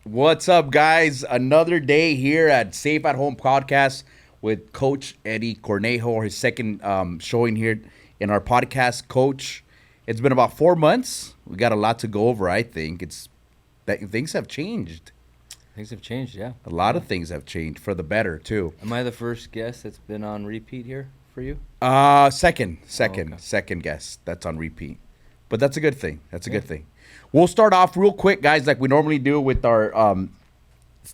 What's up, guys? Another day here at Safe at Home Podcast with Coach Eddie Cornejo, his second showing here in our podcast. Coach, it's been about 4 months. We got a lot to go over. I think it's that things have changed. Things have changed, yeah. A lot of things have changed for the better too. Am I the first guest that's been on repeat here for you? Second guest that's on repeat, but that's a good thing. That's a good thing. We'll start off real quick, guys, like we normally do with our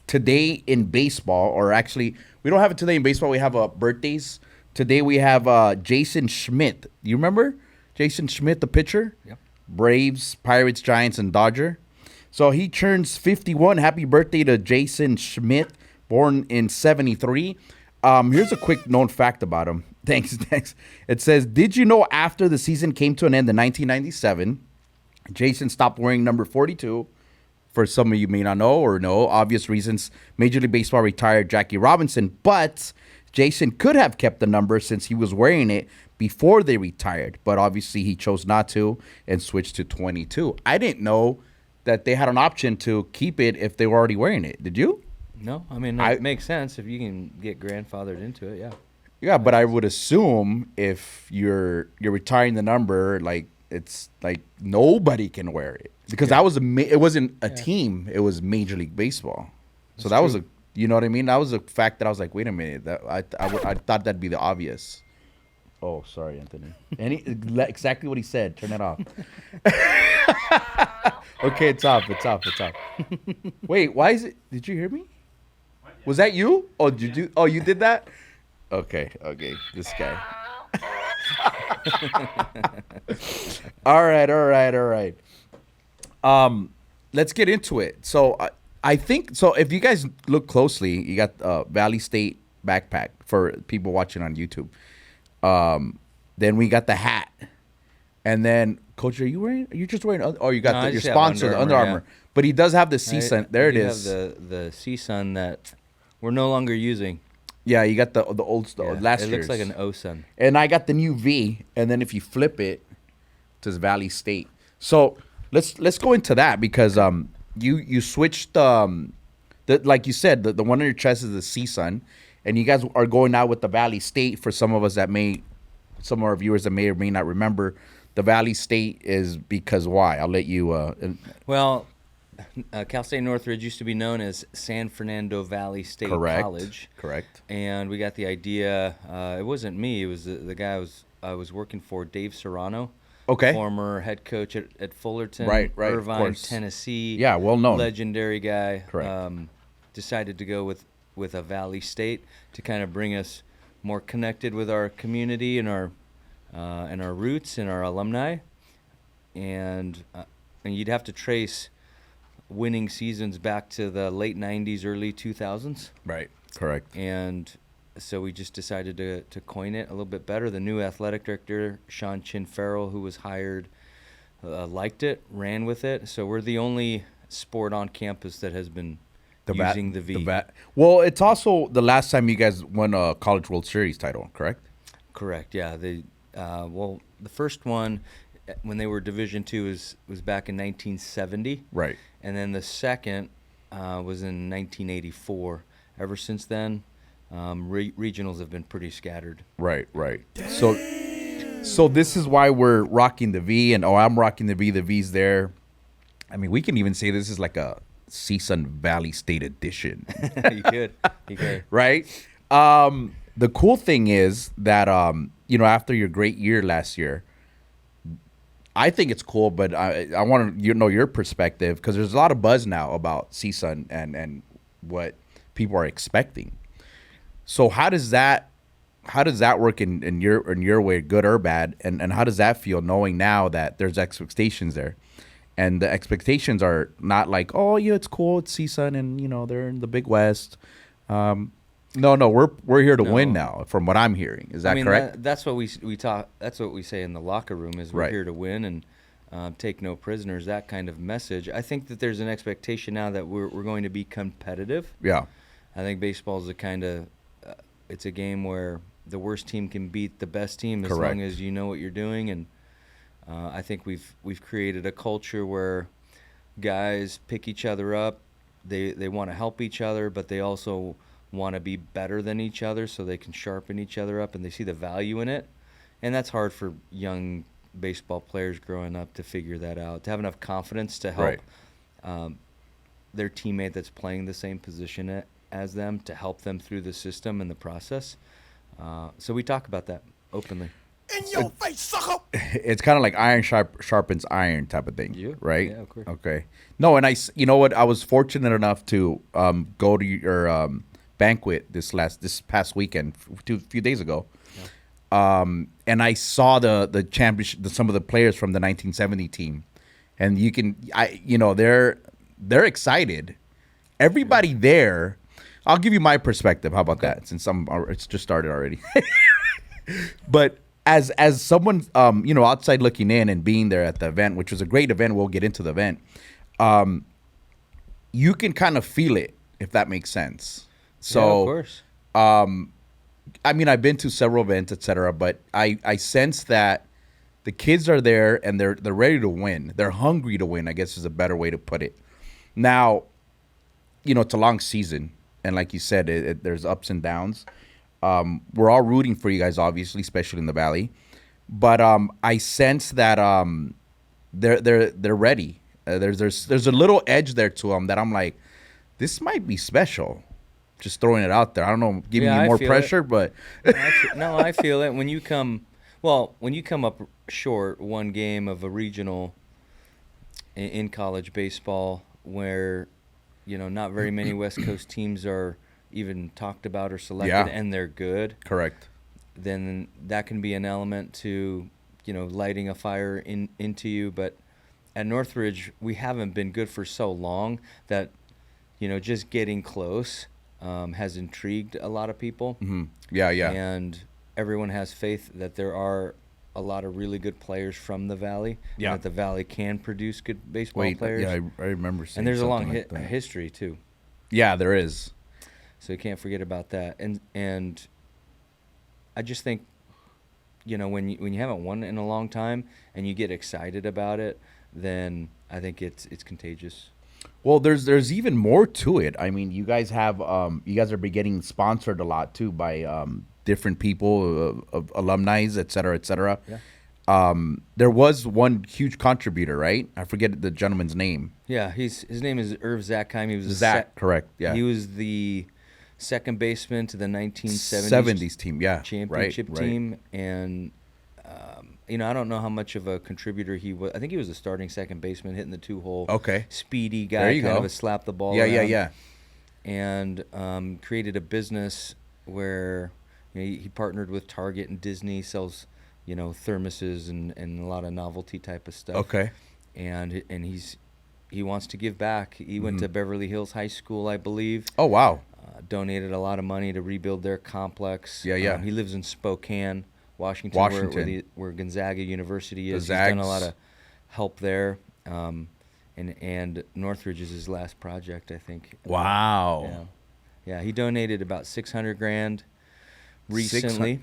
today in baseball, or actually, we don't have it today in baseball. We have birthdays. Today we have Jason Schmidt. You remember Jason Schmidt, the pitcher? Yep. Braves, Pirates, Giants, and Dodger. So he turns 51. Happy birthday to Jason Schmidt, born in 73. Here's a quick known fact about him. Thanks. It says, did you know after the season came to an end in 1997, Jason stopped wearing number 42? For some of you may not know or know, obvious reasons, Major League Baseball retired Jackie Robinson, but Jason could have kept the number since he was wearing it before they retired, but obviously he chose not to and switched to 22. I didn't know that they had an option to keep it if they were already wearing it. Did you? No, I mean, it makes sense if you can get grandfathered into it, yeah. Yeah, but I would assume if you're retiring the number, like it's like nobody can wear it because that was it wasn't a team, it was Major League Baseball. So that was a, you know what I mean? That was a fact that I was like, wait a minute, that I thought that'd be the obvious. Oh, sorry, Anthony. Exactly what he said. Turn it off. Okay, it's off. Wait, why is it? Did you hear me? Was that you? Oh, did you? Oh, you did that? Okay. This guy. All right. Let's get into it. So I think so. If you guys look closely, you got Valley State backpack for people watching on YouTube. Then we got the hat, and then Coach, are you just wearing? Oh, you got your sponsor, the Under Armour. Yeah. But he does have the CSUN. There it is. Have the CSUN that we're no longer using. Yeah, you got the old stuff. Last year. It looks like an OSUN. And I got the new V, and then if you flip it, it says Valley State. So let's go into that because you switched like you said, the one on your chest is the CSUN, and you guys are going out with the Valley State. For some of us some of our viewers that may or may not remember, the Valley State is because why? I'll let you. Well, Cal State Northridge used to be known as San Fernando Valley State College. Correct. And we got the idea. It wasn't me. It was the guy I was working for, Dave Serrano. Okay. Former head coach at Fullerton, right, Irvine, Tennessee. Yeah, well known. Legendary guy. Correct. Decided to go with a Valley State to kind of bring us more connected with our community and our roots and our alumni. And you'd have to trace winning seasons back to the late 90s, early 2000s. Right. Correct. And so we just decided to coin it a little bit better. The new athletic director, Sean Chin Farrell, who was hired, liked it, ran with it. So we're the only sport on campus that has been using the V. Well, it's also the last time you guys won a College World Series title, correct? Correct, yeah. The first one, when they were Division II, was back in 1970. Right. And then the second was in 1984. Ever since then, regionals have been pretty scattered. Right. So this is why we're rocking the V, and I'm rocking the V. The V's there. I mean, we can even say this is like a CSUN Valley State edition. You could. Right. The cool thing is that after your great year last year, I think it's cool, but I want to know your perspective because there's a lot of buzz now about CSUN and what people are expecting. So how does that work in your way, good or bad, and how does that feel knowing now that there's expectations there, and the expectations are not like, oh yeah, it's cool, it's CSUN, and they're in the Big West. No, we're here to win now, from what I'm hearing. Is that correct? That's what we talk. That's what we say in the locker room is we're here to win and take no prisoners. That kind of message. I think that there's an expectation now that we're going to be competitive. Yeah. I think baseball is it's a game where the worst team can beat the best team as long as you know what you're doing, and I think we've created a culture where guys pick each other up, they want to help each other, but they also want to be better than each other so they can sharpen each other up, and they see the value in it. And that's hard for young baseball players growing up to figure that out, to have enough confidence to help their teammate that's playing the same position as them, to help them through the system and the process. So we talk about that openly. In your face, sucker! It's kind of like iron sharpens iron type of thing, right? Yeah, of course. Okay. No, and you know what? I was fortunate enough to go to your banquet this past weekend, a few days ago. Yeah. And I saw the championship, some of the players from the 1970 team, and they're excited. Everybody there. I'll give you my perspective. How about that? Since it's just started already. But as someone outside looking in and being there at the event, which was a great event, we'll get into the event. You can kind of feel it, if that makes sense. So, yeah, of course. I mean, I've been to several events, etc., but I sense that the kids are there and they're ready to win. They're hungry to win, I guess is a better way to put it. Now, it's a long season, and like you said, there's ups and downs. We're all rooting for you guys, obviously, especially in the Valley. But I sense that they're ready. There's a little edge there to them that I'm like, this might be special. Just throwing it out there. I don't know, giving you more pressure, but I feel it. When you come up short one game of a regional in college baseball, where not very many West Coast teams are even talked about or selected, and they're good. Correct. Then that can be an element to lighting a fire into you. But at Northridge, we haven't been good for so long that just getting close has intrigued a lot of people. Mm-hmm. Yeah. And everyone has faith that there are a lot of really good players from the Valley. Yeah. And that the Valley can produce good baseball players. Yeah, I remember seeing. And there's a long like history too. Yeah, there is. So you can't forget about that. And I just think, when you haven't won in a long time and you get excited about it, then I think it's contagious. Well, there's even more to it. I mean, you guys are getting sponsored a lot too by different people, of alumni, et cetera, et cetera. Yeah. There was one huge contributor, right? I forget the gentleman's name. Yeah, his name is Irv Zackheim. He was Zach, correct? Yeah. He was the second baseman to the 1970s 70s team, yeah, championship right. team, and I don't know how much of a contributor he was. I think he was a starting second baseman, hitting the 2-hole. Okay. Speedy guy, there you kind go. of a slap the ball. Yeah. And created a business where he partnered with Target and Disney, sells thermoses and a lot of novelty type of stuff. Okay. And he wants to give back. He went to Beverly Hills High School, I believe. Oh, wow. Donated a lot of money to rebuild their complex. Yeah. He lives in Spokane, Washington. Where Gonzaga University is. He's done a lot of help there. And Northridge is his last project, I think. Wow. Yeah. He donated about $600,000 recently.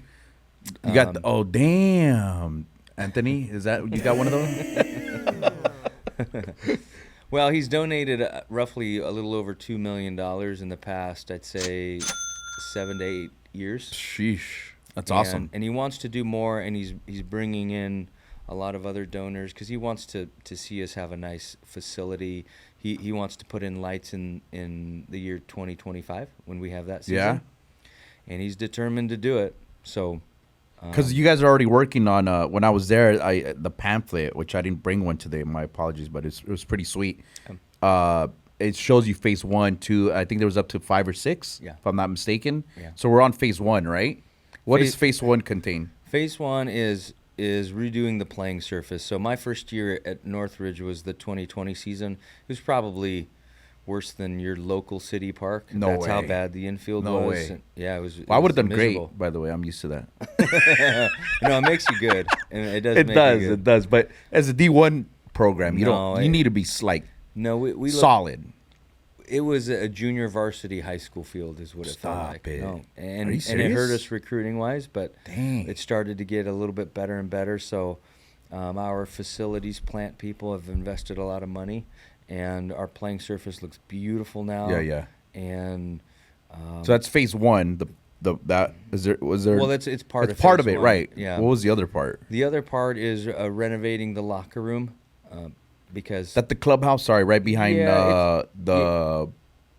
You got damn. Anthony, is that you got one of those? Well, he's donated roughly a little over $2 million in the past, I'd say 7 to 8 years. Sheesh. That's awesome. And he wants to do more, and he's bringing in a lot of other donors because he wants to see us have a nice facility. He wants to put in lights in the year 2025 when we have that season. Yeah. And he's determined to do it. So because you guys are already working on when I was there, the pamphlet, which I didn't bring one today, my apologies, but it was pretty sweet. It shows you phase 1, 2. I think there was up to 5 or 6, if I'm not mistaken. Yeah. So we're on phase 1, right? What does phase 1 contain? Phase 1 is redoing the playing surface. So my first year at Northridge was the 2020 season. It was probably worse than your local city park. That's how bad the infield was. No way. And yeah, it was. Well, I would have done miserable. great, by the way. I'm used to that. No, it makes you good, and it does. It does. But as a D1 program, you need to be we solid. It was a junior varsity high school field, is what it felt like. Stop it. No. Are you serious? And it hurt us recruiting wise, but Dang. It started to get a little bit better and better. So our facilities plant people have invested a lot of money, and our playing surface looks beautiful now. Yeah. And So that's phase one. That is there was there. well, it's part it's of part phase of it, one. right? Yeah. What was the other part? The other part is renovating the locker room, because That the clubhouse. Sorry, right behind Yeah, the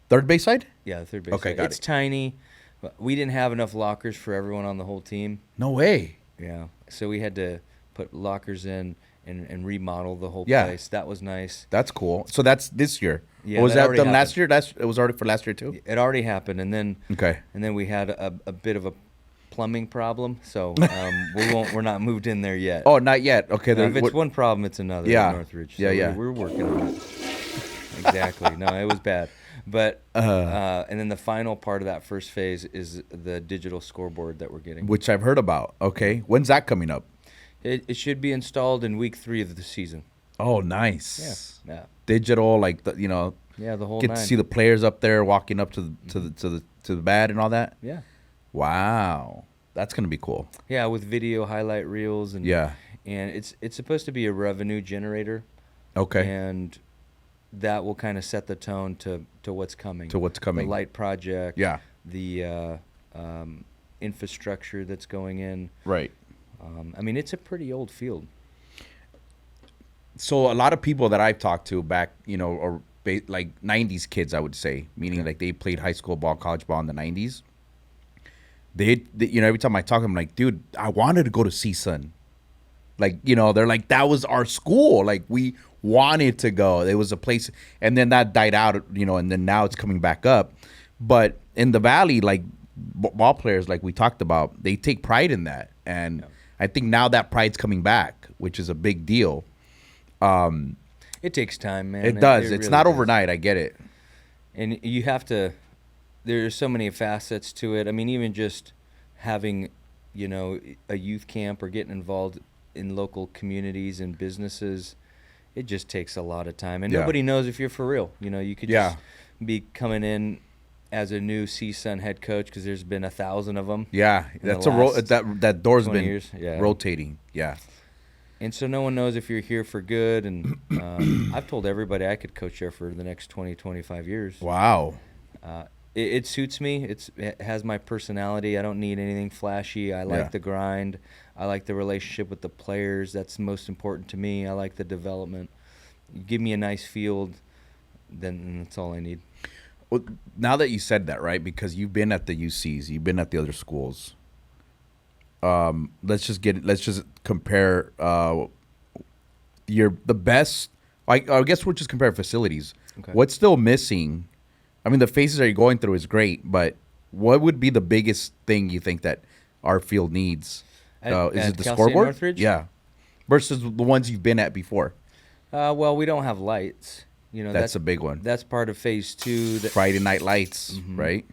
third base side. yeah, the third base. Okay, got it's it. tiny. But we didn't have enough lockers for everyone on the whole team. No way. Yeah, so we had to put lockers in and remodel the whole Yeah. place. That was nice. That's cool. So that's this year. Yeah, Or was that that already done last happened. year? It was already for last year too. It already happened, and then Okay. we had a bit of a plumbing problem. So we're not moved in there yet. Oh, not yet. Okay. No, then if it's what- one problem, it's another. Yeah. In Northridge. So Yeah. We're working on it. Exactly. No, it was bad. But and then the final part of that first phase is the digital scoreboard that we're getting. which I've heard about. Okay. When's that coming up? It should be installed in week 3 of the season. Oh, nice. Yeah. Digital, like the, Yeah, the whole get nine. to see the players up there walking up to the bat and all that. Yeah. Wow, that's gonna be cool. Yeah, with video highlight reels and Yeah. and it's supposed to be a revenue generator. Okay. And that will kind of set the tone to what's coming. To what's coming. The light project. Yeah. The infrastructure that's going in. Right. I mean, it's a pretty old field. So a lot of people that I've talked to back, are like 90s kids, I would say, meaning like they played high school ball, college ball in the 90s. They every time I talk, I'm like, dude, I wanted to go to CSUN. Like, they're like, that was our school. Like, we wanted to go. It was a place. And then that died out, and then now it's coming back up. But in the Valley, like, ball players, like we talked about, they take pride in that. And I think now that pride's coming back, which is a big deal. It takes time, man. It does. It's really not does. overnight. I get it. And you have to. There's so many facets to it. I mean, even just having, a youth camp or getting involved in local communities and businesses, it just takes a lot of time. And Yeah. nobody knows if you're for real. You could just be coming in as a new CSUN head coach because there's been 1,000 of them. Yeah, In the that's last that door's 20 been years, yeah. rotating. Yeah. And so no one knows if you're here for good. And I've told everybody I could coach there for the next 20, 25 years. Wow. It suits me. It has my personality. I don't need anything flashy. I like Yeah. the grind. I like the relationship with the players. That's most important to me. I like the development. You give me a nice field, then that's all I need. Well, now that you said that, right? Because you've been at the UCs, you've been at the other schools. Let's just compare the best. I guess we'll just compare facilities. Okay. What's still missing? I mean, the phases that you're going through is great, but what would be the biggest thing you think that our field needs? Is At it the Cal State scoreboard? Northridge? Yeah. Versus the ones you've been at before. Well, we don't have lights. That's a big one. That's part of phase 2. Friday night lights, Mm-hmm. right?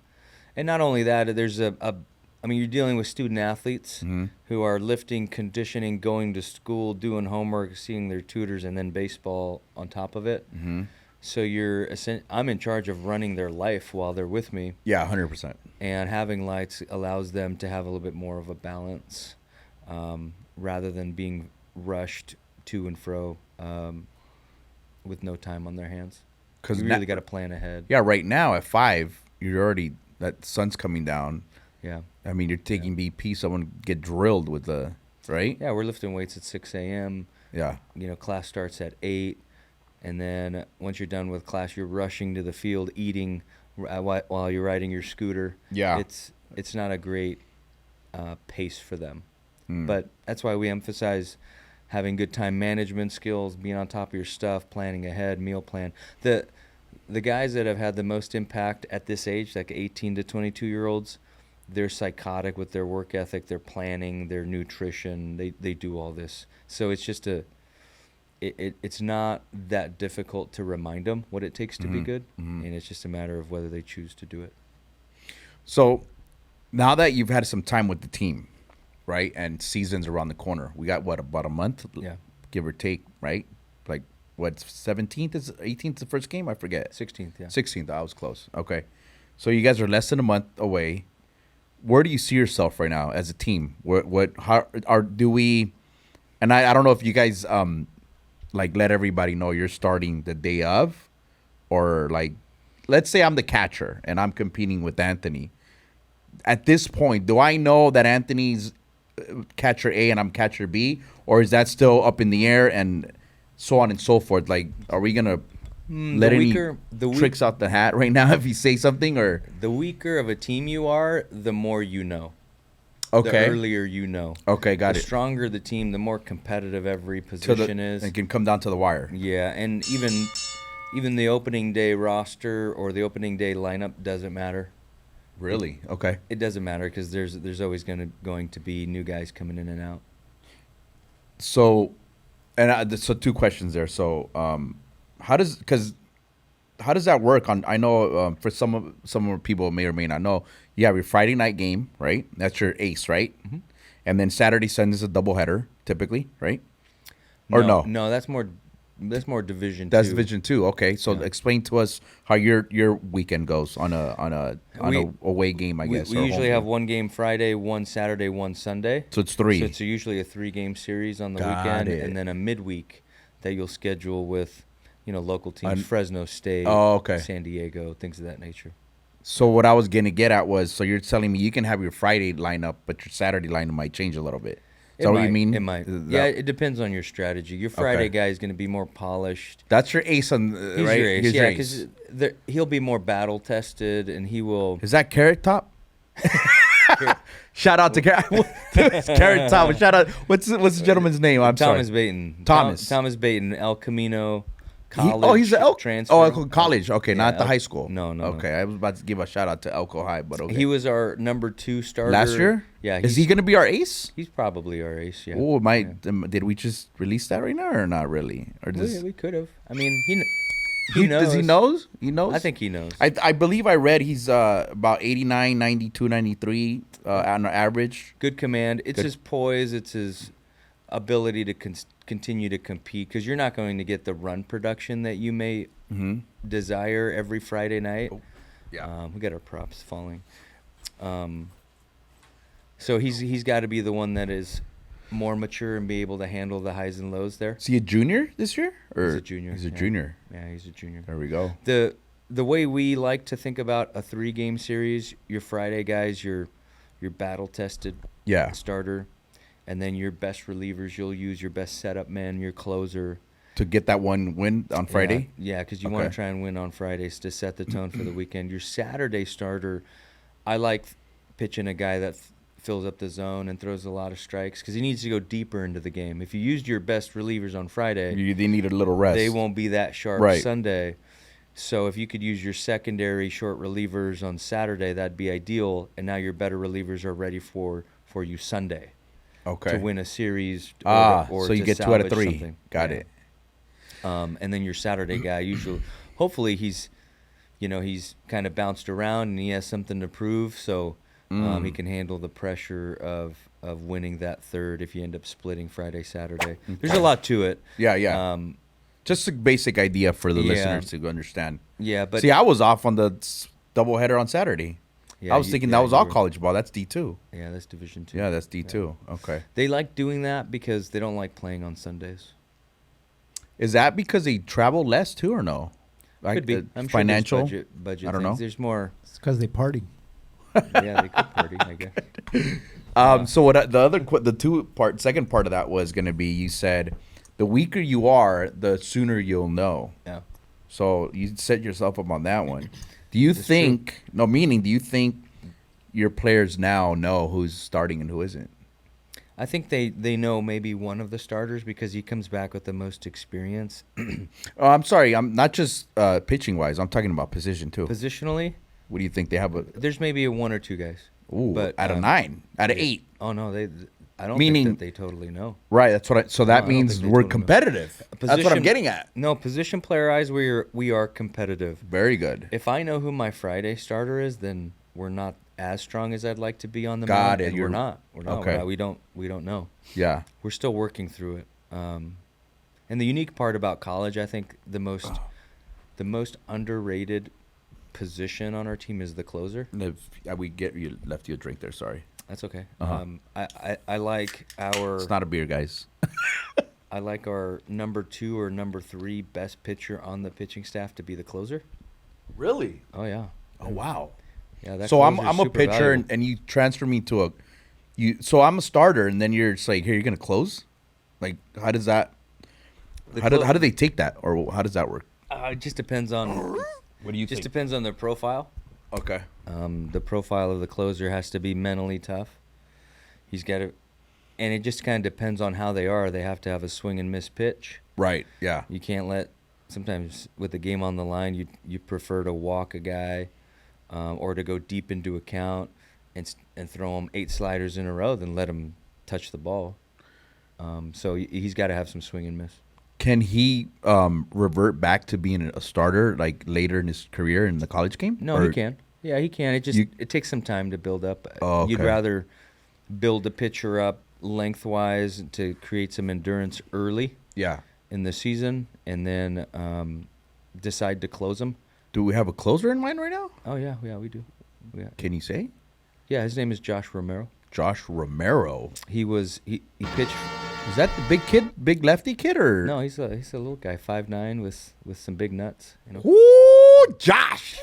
And not only that, there's I mean, you're dealing with student athletes Mm-hmm. who are lifting, conditioning, going to school, doing homework, seeing their tutors, and then baseball on top of it. Mm-hmm. So I'm in charge of running their life while they're with me, Yeah, 100%. and having lights allows them to have a little bit more of a balance, rather than being rushed to and fro with no time on their hands. Because you really got to plan ahead. Yeah, right now at 5, you're already that sun's coming down. Yeah. I mean, you're taking BP. Someone get drilled with the right. Yeah, we're lifting weights at 6 a.m. Yeah. Class starts at 8, and then once you're done with class, you're rushing to the field, eating while you're riding your scooter. Yeah. It's not a great pace for them, Mm. but that's why we emphasize having good time management skills, being on top of your stuff, planning ahead, meal plan. The guys that have had the most impact at this age, like 18 to 22-year-olds, they're psychotic with their work ethic, their planning, their nutrition. They do all this. So it's just it's not that difficult to remind them what it takes to be good, and it's just a matter of whether they choose to do it. So now that you've had some time with the team, right, and season's around the corner, we got about a month, Yeah. give or take, right? Like what? 17th is 18th the first game? I forget. 16th, yeah. 16th. I was close. Okay, so you guys are less than a month away. Where do you see yourself right now as a team? How do we? And I don't know if you guys like let everybody know you're starting the day of, or like, let's say I'm the catcher and I'm competing with Anthony. At this point, do I know that Anthony's catcher A and I'm catcher B, or is that still up in the air and so on and so forth? Like, are we gonna let any tricks out the hat right now if you say something, or the weaker of a team you are, the more you know. okay, The earlier you know. Okay, got the it. The stronger the team, the more competitive every position is. It can come down to the wire. Yeah, and even the opening day roster or the opening day lineup doesn't matter. Really? Okay. It doesn't matter because there's always going to be new guys coming in and out. So, so two questions there. So, how does that work? I know for some people may or may not know, you have your Friday night game, right? That's your ace, right? Mm-hmm. And then Saturday, Sunday is a doubleheader, typically, right? Or no? No, that's more Division 2. That's Division 2. Okay, so explain to us how your weekend goes on a away game, I guess. We usually have one game Friday, one Saturday, one Sunday. So it's 3. So it's usually a 3-game series on the weekend, and then a midweek that you'll schedule with, local teams, Fresno State, San Diego, things of that nature. So what I was gonna get at was, so you're telling me you can have your Friday lineup, but your Saturday lineup might change a little bit. Is that what you mean? It might. Yeah, it depends on your strategy. Your Friday guy is going to be more polished. That's your ace on, He's right? Your ace. He's yeah, because he'll be more battle tested, and he will. Is that Carrot Top? Shout out to Carrot Top. Shout out. What's the gentleman's name? I'm Thomas sorry. Baton. Thomas Baton, El Camino College. He's an transfer. Oh, college. Okay, Yeah, not the high school. No. Okay, I was about to give a shout out to Elko High, but okay. He was our number 2 starter last year. Yeah. Is he going to be our ace? He's probably our ace. Yeah. Oh, did we just release that right now or not really? Or we could have. I mean, he knows. Does he knows? He knows? I think he knows. I believe I read he's about 89, 92, 93 on average. Good command. It's his poise. It's his ability to continue to compete, because you're not going to get the run production that you may desire every Friday night. Oh, yeah. We got our props falling. So he's got to be the one that is more mature and be able to handle the highs and lows there. Is he a junior this year? Or he's a junior. He's a junior. Yeah, he's a junior. There we go. The way we like to think about a 3-game series, your Friday guys, your battle tested starter, and then your best relievers, you'll use your best setup man, your closer. To get that one win on Friday? Yeah, because you want to try and win on Fridays to set the tone for the weekend. Your Saturday starter, I like pitching a guy that fills up the zone and throws a lot of strikes, because he needs to go deeper into the game. If you used your best relievers on Friday, they need a little rest. They won't be that sharp Sunday. So if you could use your secondary short relievers on Saturday, that'd be ideal. And now your better relievers are ready for you Sunday. Okay. To win a series, or so you get 2 out of 3. Something. Got it. And then your Saturday guy, hopefully he's kind of bounced around and he has something to prove, so he can handle the pressure of winning that third if you end up splitting Friday, Saturday. There's a lot to it. Yeah. Just a basic idea for the listeners to understand. Yeah, but see, I was off on the doubleheader on Saturday. I was thinking that was all college ball. That's D2. Yeah, that's Division 2. Yeah, that's D2. Yeah. Okay. They like doing that because they don't like playing on Sundays. Is that because they travel less too, or no? Like could be. I'm financial sure budget I don't things. know. There's more. It's because they party. Yeah, they could party, I guess. So what the second part of that was going to be, you said the weaker you are, the sooner you'll know. Yeah. So you set yourself up on that one. Do you think your players now know who's starting and who isn't? I think they know maybe one of the starters because he comes back with the most experience. Oh, I'm sorry. I'm not just pitching wise. I'm talking about position too. Positionally, what do you think they have? There's maybe 1 or 2 guys. Ooh, but out of 9, out of 8. Oh no, I don't think that they totally know. Right. That's what. So that means we're totally competitive. That's what I'm getting at. No, position player eyes, we are competitive. Very good. If I know who my Friday starter is, then we're not as strong as I'd like to be on the mound. Got it. We're not. Okay. We don't know. Yeah. We're still working through it. And the unique part about college, I think the most underrated position on our team is the closer. We left you a drink there. Sorry. That's okay. Uh-huh. I like our. It's not a beer, guys. I like our number 2 or number 3 best pitcher on the pitching staff to be the closer. Really? Oh yeah. Oh wow. Yeah. That So I'm closer's a super pitcher, valuable. and you transfer me to a, you. So I'm a starter, and then you're just like, here, you're gonna close. Like, how does that? How do they take that, or how does that work? It just depends on. What do you Just think? depends on their profile. Okay. The profile of the closer has to be mentally tough. He's got to, and it just kind of depends on how they are. They have to have a swing and miss pitch. Right. Yeah. You can't let. Sometimes with the game on the line, you prefer to walk a guy, or to go deep into a count and throw him 8 sliders in a row than let him touch the ball. So he's got to have some swing and miss. Can he revert back to being a starter like later in his career in the college game? No, Or- he can. Yeah, he can. It takes some time to build up. Oh, You'd okay. rather build a pitcher up lengthwise to create some endurance early Yeah. in the season, and then decide to close him. Do we have a closer in mind right now? Oh yeah, we do. Can you say? Yeah, his name is Josh Romero. Josh Romero. He pitched. Is that the big kid, big lefty kid, or No, he's a little guy, 5'9", with some big nuts. You know. Ooh, Josh!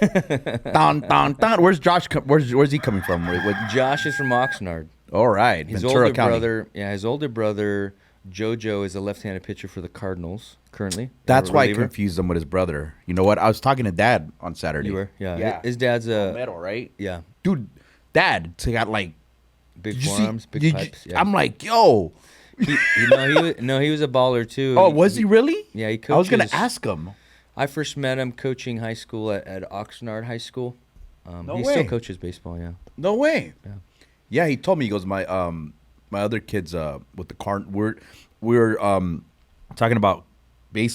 Down, down, down. Where's Josh? Where's he coming from? Josh is from Oxnard. All right, His Ventura older County. brother, his older brother JoJo is a left-handed pitcher for the Cardinals currently. That's a why I reliever. confused him with his brother. You know what? I was talking to Dad on Saturday. You were, yeah. Yeah. His dad's a Metal, right? yeah, Dude, Dad, he got like big did you see- forearms, big did you- pipes. Yeah. I'm like, yo. he was a baller too. Oh, was he really? Yeah, he coaches. I was gonna ask him. I first met him coaching high school at Oxnard High School. No he way. still coaches baseball. Yeah. No way. Yeah. Yeah, he told me. He goes, my other kids with the car. We're talking about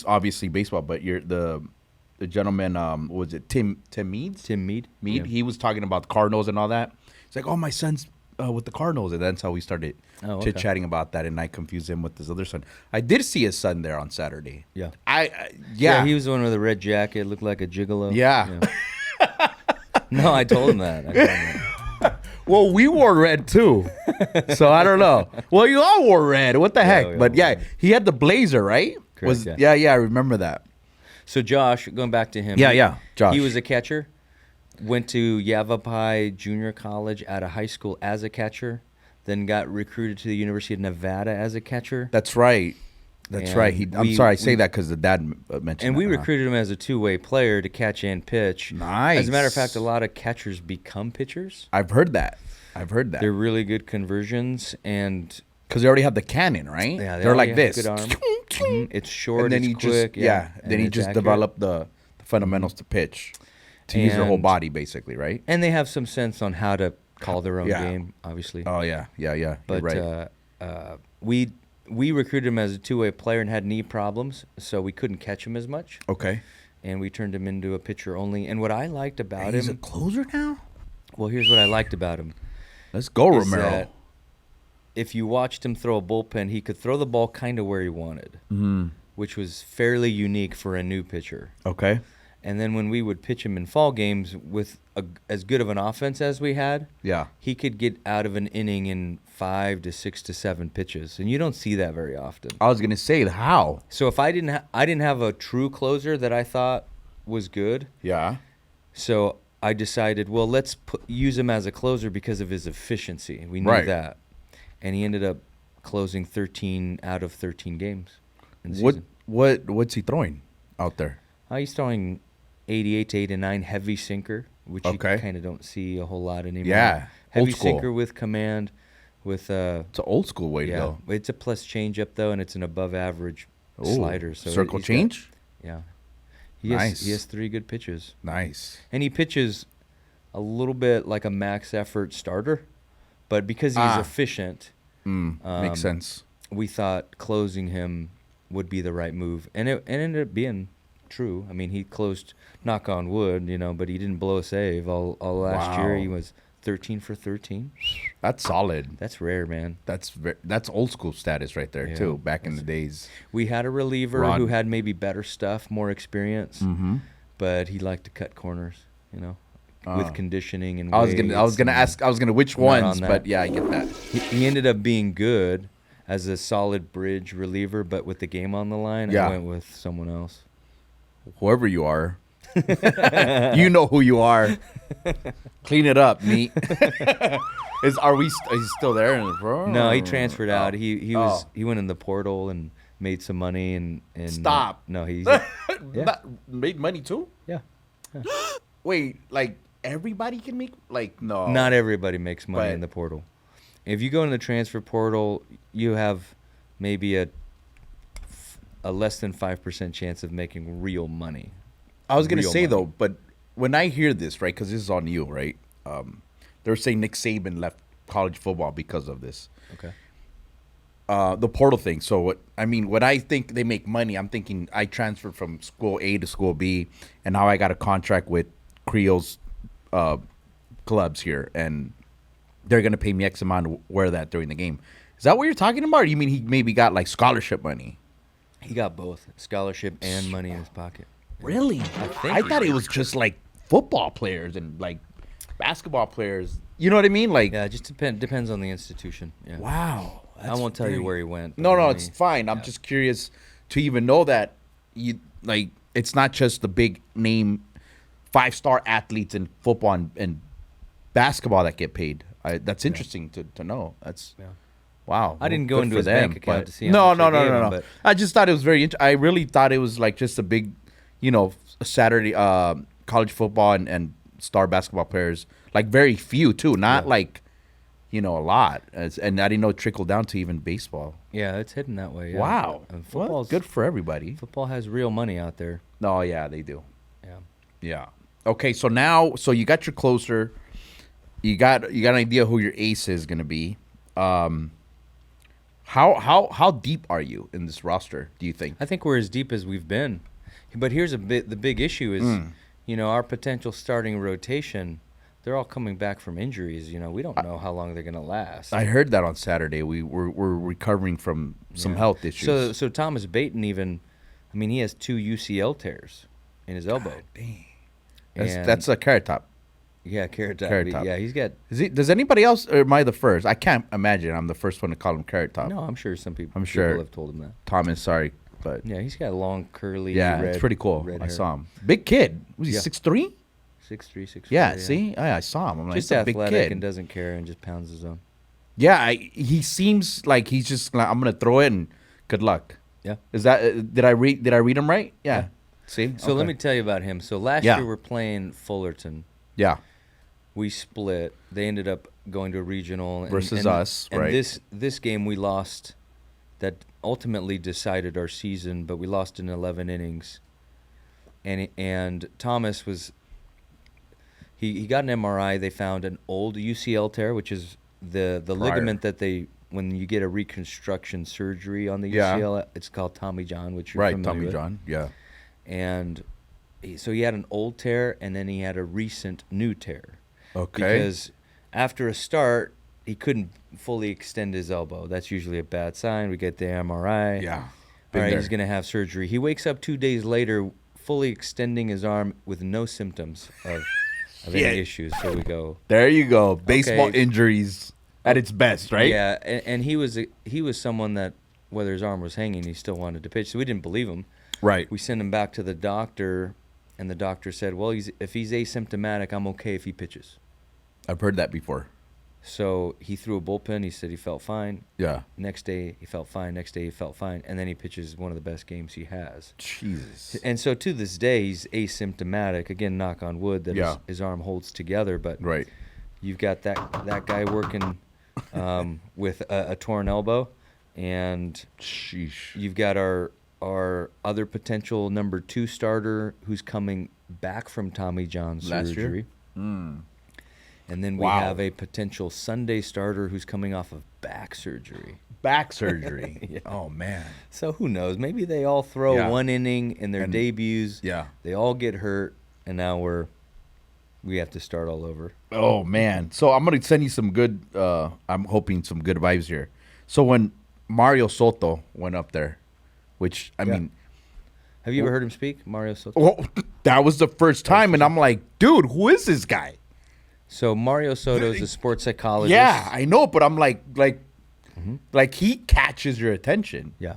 obviously baseball, but the gentleman, what was it Tim Meads? Tim Mead. Mead. Yeah. He was talking about the Cardinals and all that. He's like, oh, my son's with the Cardinals, and that's how we started Oh, okay. chit-chatting about that, and I confused him with his other son. I did see his son there on Saturday. Yeah. Yeah. He was the one with the red jacket, looked like a gigolo. Yeah. No, I told him that. Well, we wore red too, so I don't know. Well, you all wore red. What the heck? we But all yeah, wore red. he had the blazer, right? Correct, yeah. Yeah, I remember that. So Josh, going back to him. Yeah, Josh. He was a catcher. Went to Yavapai Junior College out of high school as a catcher. Then got recruited to the University of Nevada as a catcher. That's right. That's And right. I'm sorry, I say we- that because the dad mentioned. And we that, huh? recruited him as a two-way player to catch and pitch. Nice. As a matter of fact, a lot of catchers become pitchers. I've heard that. They're really good conversions, and Because they already have the cannon, right? yeah, They're like have this. Good arm. Mhm. It's short. And then it's he quick. just then and he it's just accurate. developed the fundamentals to pitch, to use their whole And- body, basically, right? And they have some sense on how to call their own Yeah. game, obviously. Oh yeah. You're But right. we recruited him as a two-way player and had knee problems, so we couldn't catch him as much, Okay. and we turned him into a pitcher only. And what I liked about He's a him, closer now. well, here's what I liked about him. Let's go, is Romero. that if you watched him throw a bullpen, he could throw the ball kind of where he wanted, which was fairly unique for a new pitcher. Okay. And then when we would pitch him in fall games with as good of an offense as we had, Yeah. he could get out of an inning in 5 to 6 to 7 pitches, and you don't see that very often. I was gonna say how. So if I didn't have a true closer that I thought was good, Yeah. so I decided, well, let's use him as a closer because of his efficiency. We knew Right. that, and he ended up closing 13 out of 13 games in the season. What's he throwing out there? He's throwing 88 to 89 heavy sinker, which Okay. you kind of don't see a whole lot anymore. Yeah, heavy old school. sinker with command, with It's an old school way to yeah, go. it's a plus changeup though, and it's an above average Ooh, slider. So circle he's got- change. yeah, Nice. He has 3 good pitches, Nice. and he pitches a little bit like a max effort starter, but because he's efficient, Makes sense. we thought closing him would be the right move, and it ended up being true. I mean, he closed, knock on wood, but he didn't blow a save all last year. Wow. He was 13 for 13. That's solid. That's rare, man. That's old school status right there Yeah, too. Back in the days. We had a reliever Rod. who had maybe better stuff, more experience, but he liked to cut corners, with conditioning and I was gonna weights ask. I was gonna which Not ones, on that. but yeah, I get that. He ended up being good. as a solid bridge reliever, but with the game on the line, Yeah. I went with someone else. Whoever you are, you know who you are. Clean it up, meat. Is he still there? No, he transferred out. He Oh. he went in the portal and made some money and Stop. No, he's Made money too. yeah. Wait, like everybody can make no. Not everybody makes money But- in the portal. If you go in the transfer portal, you have maybe a less than 5% chance of making real money. I was gonna real say money. though, but when I hear this, right, because this is on you, right? They're saying Nick Saban left college football because of this. Okay. The portal thing. So when I think they make money, I'm thinking I transferred from school A to school B, and now I got a contract with Creole's clubs here, and they're gonna pay me X amount to wear that during the game. Is that what you're talking about? Or you mean he maybe got like scholarship money? He got both scholarship and money in his pocket. Really? think I he thought it did. was just like football players and like basketball players. You know what I mean? Like, Yeah, it just depends on the institution. Yeah. wow. I won't tell you where he went. No, but no, I it's mean, fine. I'm just curious to even know that you like it's not just the big name 5-star athletes in football and basketball that get paid. That's interesting to know. That's Yeah. wow. I didn't go Good into for his them, bank account but- to see how No, much no, they no, gave no, him, no. but- I just thought it was very. I really thought it was like just a big, Saturday college football and star basketball players. Like very few too, not Yeah. like, a lot. And I didn't know it trickled down to even baseball. Yeah, it's hidden that way. Yeah. Wow. And Well, football's good for everybody. Football has real money out there. No, yeah, they do. Yeah. Yeah. Okay, so now, you got your closer. You got an idea who your ace is going to be. How deep are you in this roster, do you think? I think we're as deep as we've been. But here's the big issue is, our potential starting rotation, they're all coming back from injuries. We don't know how long they're going to last. I heard that on Saturday. We're recovering from some Yeah. health issues. So Thomas Baton he has 2 UCL tears in his elbow. Dang. And- That's a carrot top. Yeah, Carrot Top. Carrot Top. Yeah, he's got. Does anybody else, or am I the first? I can't imagine I'm the first one to call him carrot top. No, I'm sure some people. I'm sure. people have told him that. Thomas, sorry, but Yeah, he's got long curly. yeah, red, it's pretty cool. red I hair. saw him. Big kid. Was he Yeah. 6'3"? 6'3", 6'4". Yeah, see? I saw him. I'm like, Just "That's a big athletic kid." and doesn't care and just pounds his own. Yeah, he seems like he's just like, I'm gonna throw it and good luck. Yeah. Is that did I read him right? Yeah. Yeah. See? So let Okay. me tell you about him. So last Yeah. year we're playing Fullerton. Yeah. We split. They ended up going to a regional Versus us, and right. this game we lost. That ultimately decided our season, but we lost in 11 innings. And Thomas was. He got an MRI. They found an old UCL tear, which is the ligament that they when you get a reconstruction surgery on the Yeah. UCL. It's called Tommy John, which you're Right, familiar Tommy with. John. Yeah. And so he had an old tear, and then he had a recent new tear. Okay. Because after a start, he couldn't fully extend his elbow. That's usually a bad sign. We get the MRI. Yeah. All Been right, there. he's going to have surgery. He wakes up 2 days later, fully extending his arm with no symptoms of Yeah. any issues. So we go. There you go. Baseball Okay. injuries at its best, right? Yeah, and he was someone that, whether his arm was hanging, he still wanted to pitch. So we didn't believe him. Right. We sent him back to the doctor, and the doctor said, well, if he's asymptomatic, I'm okay if he pitches. I've heard that before. So he threw a bullpen. He said he felt fine. Yeah. Next day, he felt fine. Next day, he felt fine. And then he pitches one of the best games he has. Jesus. And so to this day, he's asymptomatic. Again, knock on wood that Yeah. his arm holds together. But Right. you've got that guy working with a torn elbow. And Sheesh. you've got our other potential number 2 starter who's coming back from Tommy John Last year? surgery. And then we Wow. have a potential Sunday starter who's coming off of back surgery. Back surgery. Yeah. Oh man. So who knows? Maybe they all throw Yeah. one inning in their And- debuts. Yeah. They all get hurt, and now we have to start all over. Oh man. So I'm gonna send you some good. I'm hoping some good vibes here. So when Mario Soto went up there, which I Yeah. mean, Have you ever heard him speak, Mario Soto? well, that was the first time, and I'm like, dude, who is this guy? So Mario Soto is a sports psychologist. Yeah, I know, but I'm like, Like he catches your attention. Yeah.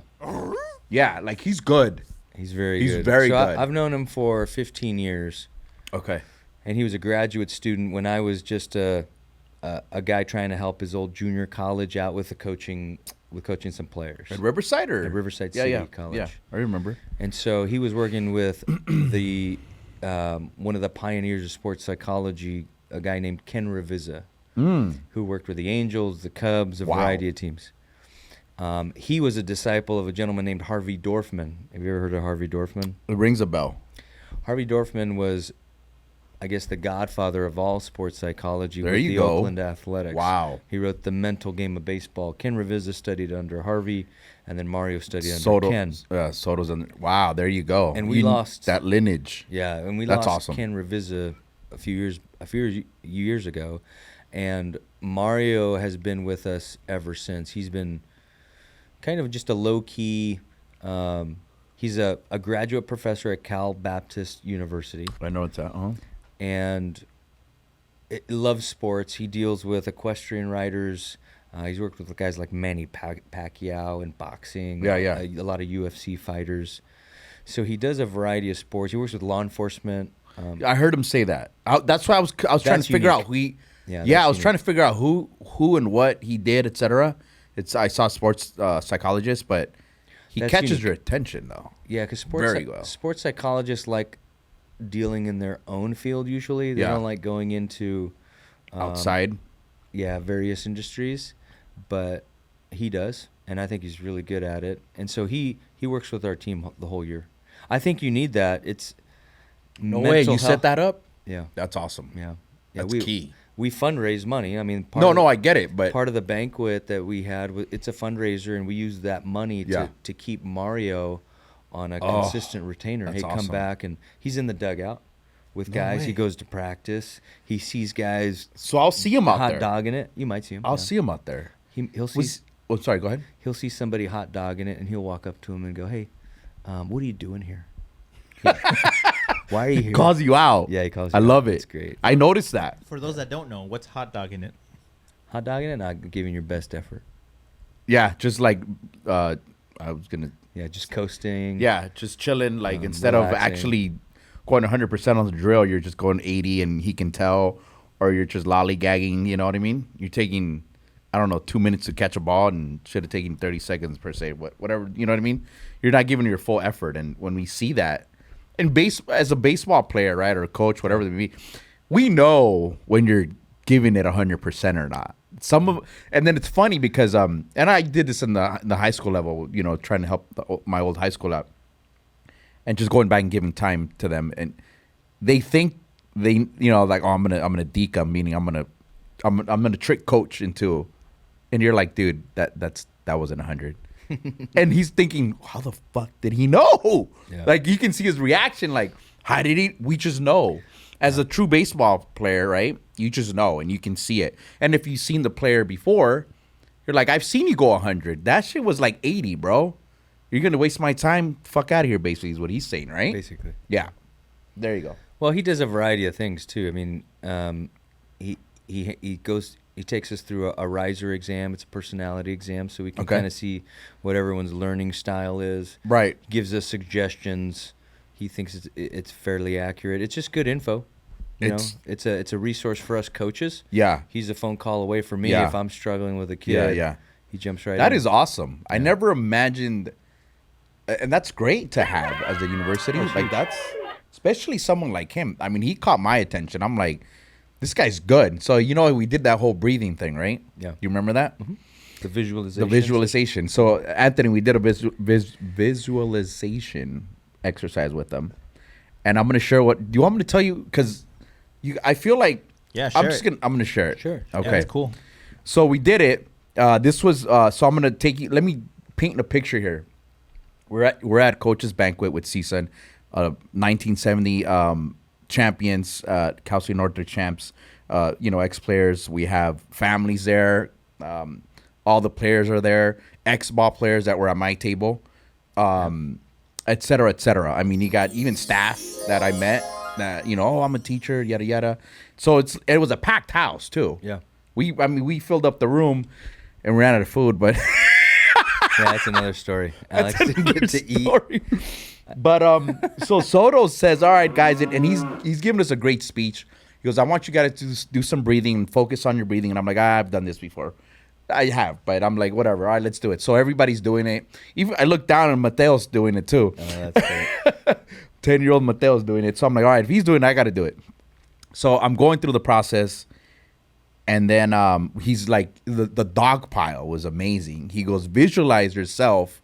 Yeah, like he's good. He's very He's good. very so good. I've known him for 15 years. Okay. And he was a graduate student when I was just a guy trying to help his old junior college out with coaching some players. At Riverside or At Riverside City College. Yeah, I remember. And so he was working with the one of the pioneers of sports psychology, a guy named Ken Reviza, who worked with the Angels, the Cubs, a variety of teams. He was a disciple of a gentleman named Harvey Dorfman. Have you ever heard of Harvey Dorfman? It rings a bell. Harvey Dorfman was, I guess, the godfather of all sports psychology There with you the go. Oakland Athletics. Wow. He wrote The Mental Game of Baseball. Ken Reviza studied under Harvey, and then Mario studied under Ken. Soto's under. Wow, there you go. And we lost that lineage. Yeah, and we That's lost awesome. Ken Reviza a few years ago, and Mario has been with us ever since. He's been kind of just a low key. He's a graduate professor at Cal Baptist University. I know it's that. And loves sports. He deals with equestrian riders. He's worked with guys like Manny Pacquiao in boxing. Yeah. A lot of UFC fighters. So he does a variety of sports. He works with law enforcement. I heard him say that. That's why I was trying to That's figure unique. out who he. Yeah, Yeah, I that's was trying to figure out who and what he did, etc. I saw sports psychologist, but he That's catches unique. your attention though. Yeah, because Very well. sports psychologists like dealing in their own field usually. They Yeah. don't like going into Outside. various industries, but he does, and I think he's really good at it. And so he works with our team the whole year. I think you need that. It's No way. You set that up. Yeah, That's awesome. yeah. That's we, key. We fundraise money. I mean, I get it, but part of the banquet that we had, it's a fundraiser, and we use that money to keep Mario on a consistent retainer. that's Hey, come awesome. back, and he's in the dugout with No guys. way. He goes to practice. He sees guys so I'll see him out hot there. dogging it. You might see him. I'll yeah. see him out there. He'll see. Sorry. Go ahead. He'll see somebody hot dogging it, and he'll walk up to him and go, "Hey, what are you doing here? Why are you here?" Calls you out. Yeah, he calls. I you love out. it. It's great. I noticed that. For those that don't know, what's hot dogging it? Hot dogging it, not giving your best effort. Yeah, just like I was gonna. Yeah, just coasting. Yeah, just chilling. Like instead of relaxing. actually going 100% on the drill, you're just going 80, and he can tell, or you're just lollygagging. You know what I mean? You're taking, I don't know, 2 minutes to catch a ball, and should have taken 30 seconds per se. Whatever. You know what I mean? You're not giving your full effort, and when we see that, and as a baseball player, right, or a coach, whatever it may be, we know when you're giving it 100% or not. And then it's funny because and I did this in the high school level, you know, trying to help my old high school out, and just going back and giving time to them, and they think like, oh, I'm gonna deke them, meaning I'm gonna trick coach into, and you're like, dude, that wasn't 100. And he's thinking, how the fuck did he know? Yeah. Like you can see his reaction, like, how did he? We just know. As a true baseball player, right? You just know, and you can see it. And if you've seen the player before, you're like, I've seen you go 100. That shit was like 80, bro. You're gonna waste my time? Fuck out of here, basically, is what he's saying, right? Basically. Yeah. There you go. Well, he does a variety of things too. I mean, he takes us through a riser exam. It's a personality exam, so we can Okay. kind of see what everyone's learning style is. Right. Gives us suggestions. He thinks it's fairly accurate. It's just good info. It's a resource for us coaches. Yeah. He's a phone call away for me Yeah. if I'm struggling with a kid. Yeah. He jumps right in. That is awesome. I never imagined, and that's great to have as a university. Like that's, especially someone like him. I mean, he caught my attention. I'm like, this guy's good. So we did that whole breathing thing, right? Yeah. You remember that? The visualization. The visualization. So Anthony, we did a visualization exercise with them, and I'm gonna share what. Do you want me to tell you? Because I feel like I'm gonna share it. Sure. Okay. Yeah, that's cool. So we did it. This was so I'm gonna take you. Let me paint a picture here. We're at Coach's Banquet with CSUN, 1970 champions, Cal State Northridge champs. Ex-players. We have families there. All the players are there. Ex-ball players that were at my table, et cetera, et cetera. I mean, you got even staff that I met. That I'm a teacher, yada yada. So it was a packed house too. Yeah. We filled up the room. and we ran out of food, but Yeah, that's another story. Alex didn't get to eat. But so Soto says, "All right, guys," and he's giving us a great speech. He goes, "I want you guys to do some breathing and focus on your breathing." And I'm like, "I've done this before." I have, but I'm like, whatever. All right, let's do it. So everybody's doing it. Even I look down and Mateo's doing it too. Oh, that's great. 10-year-old Mateo's doing it. So I'm like, all right, if he's doing it, I got to do it. So I'm going through the process. And then he's like, the dog pile was amazing. He goes, visualize yourself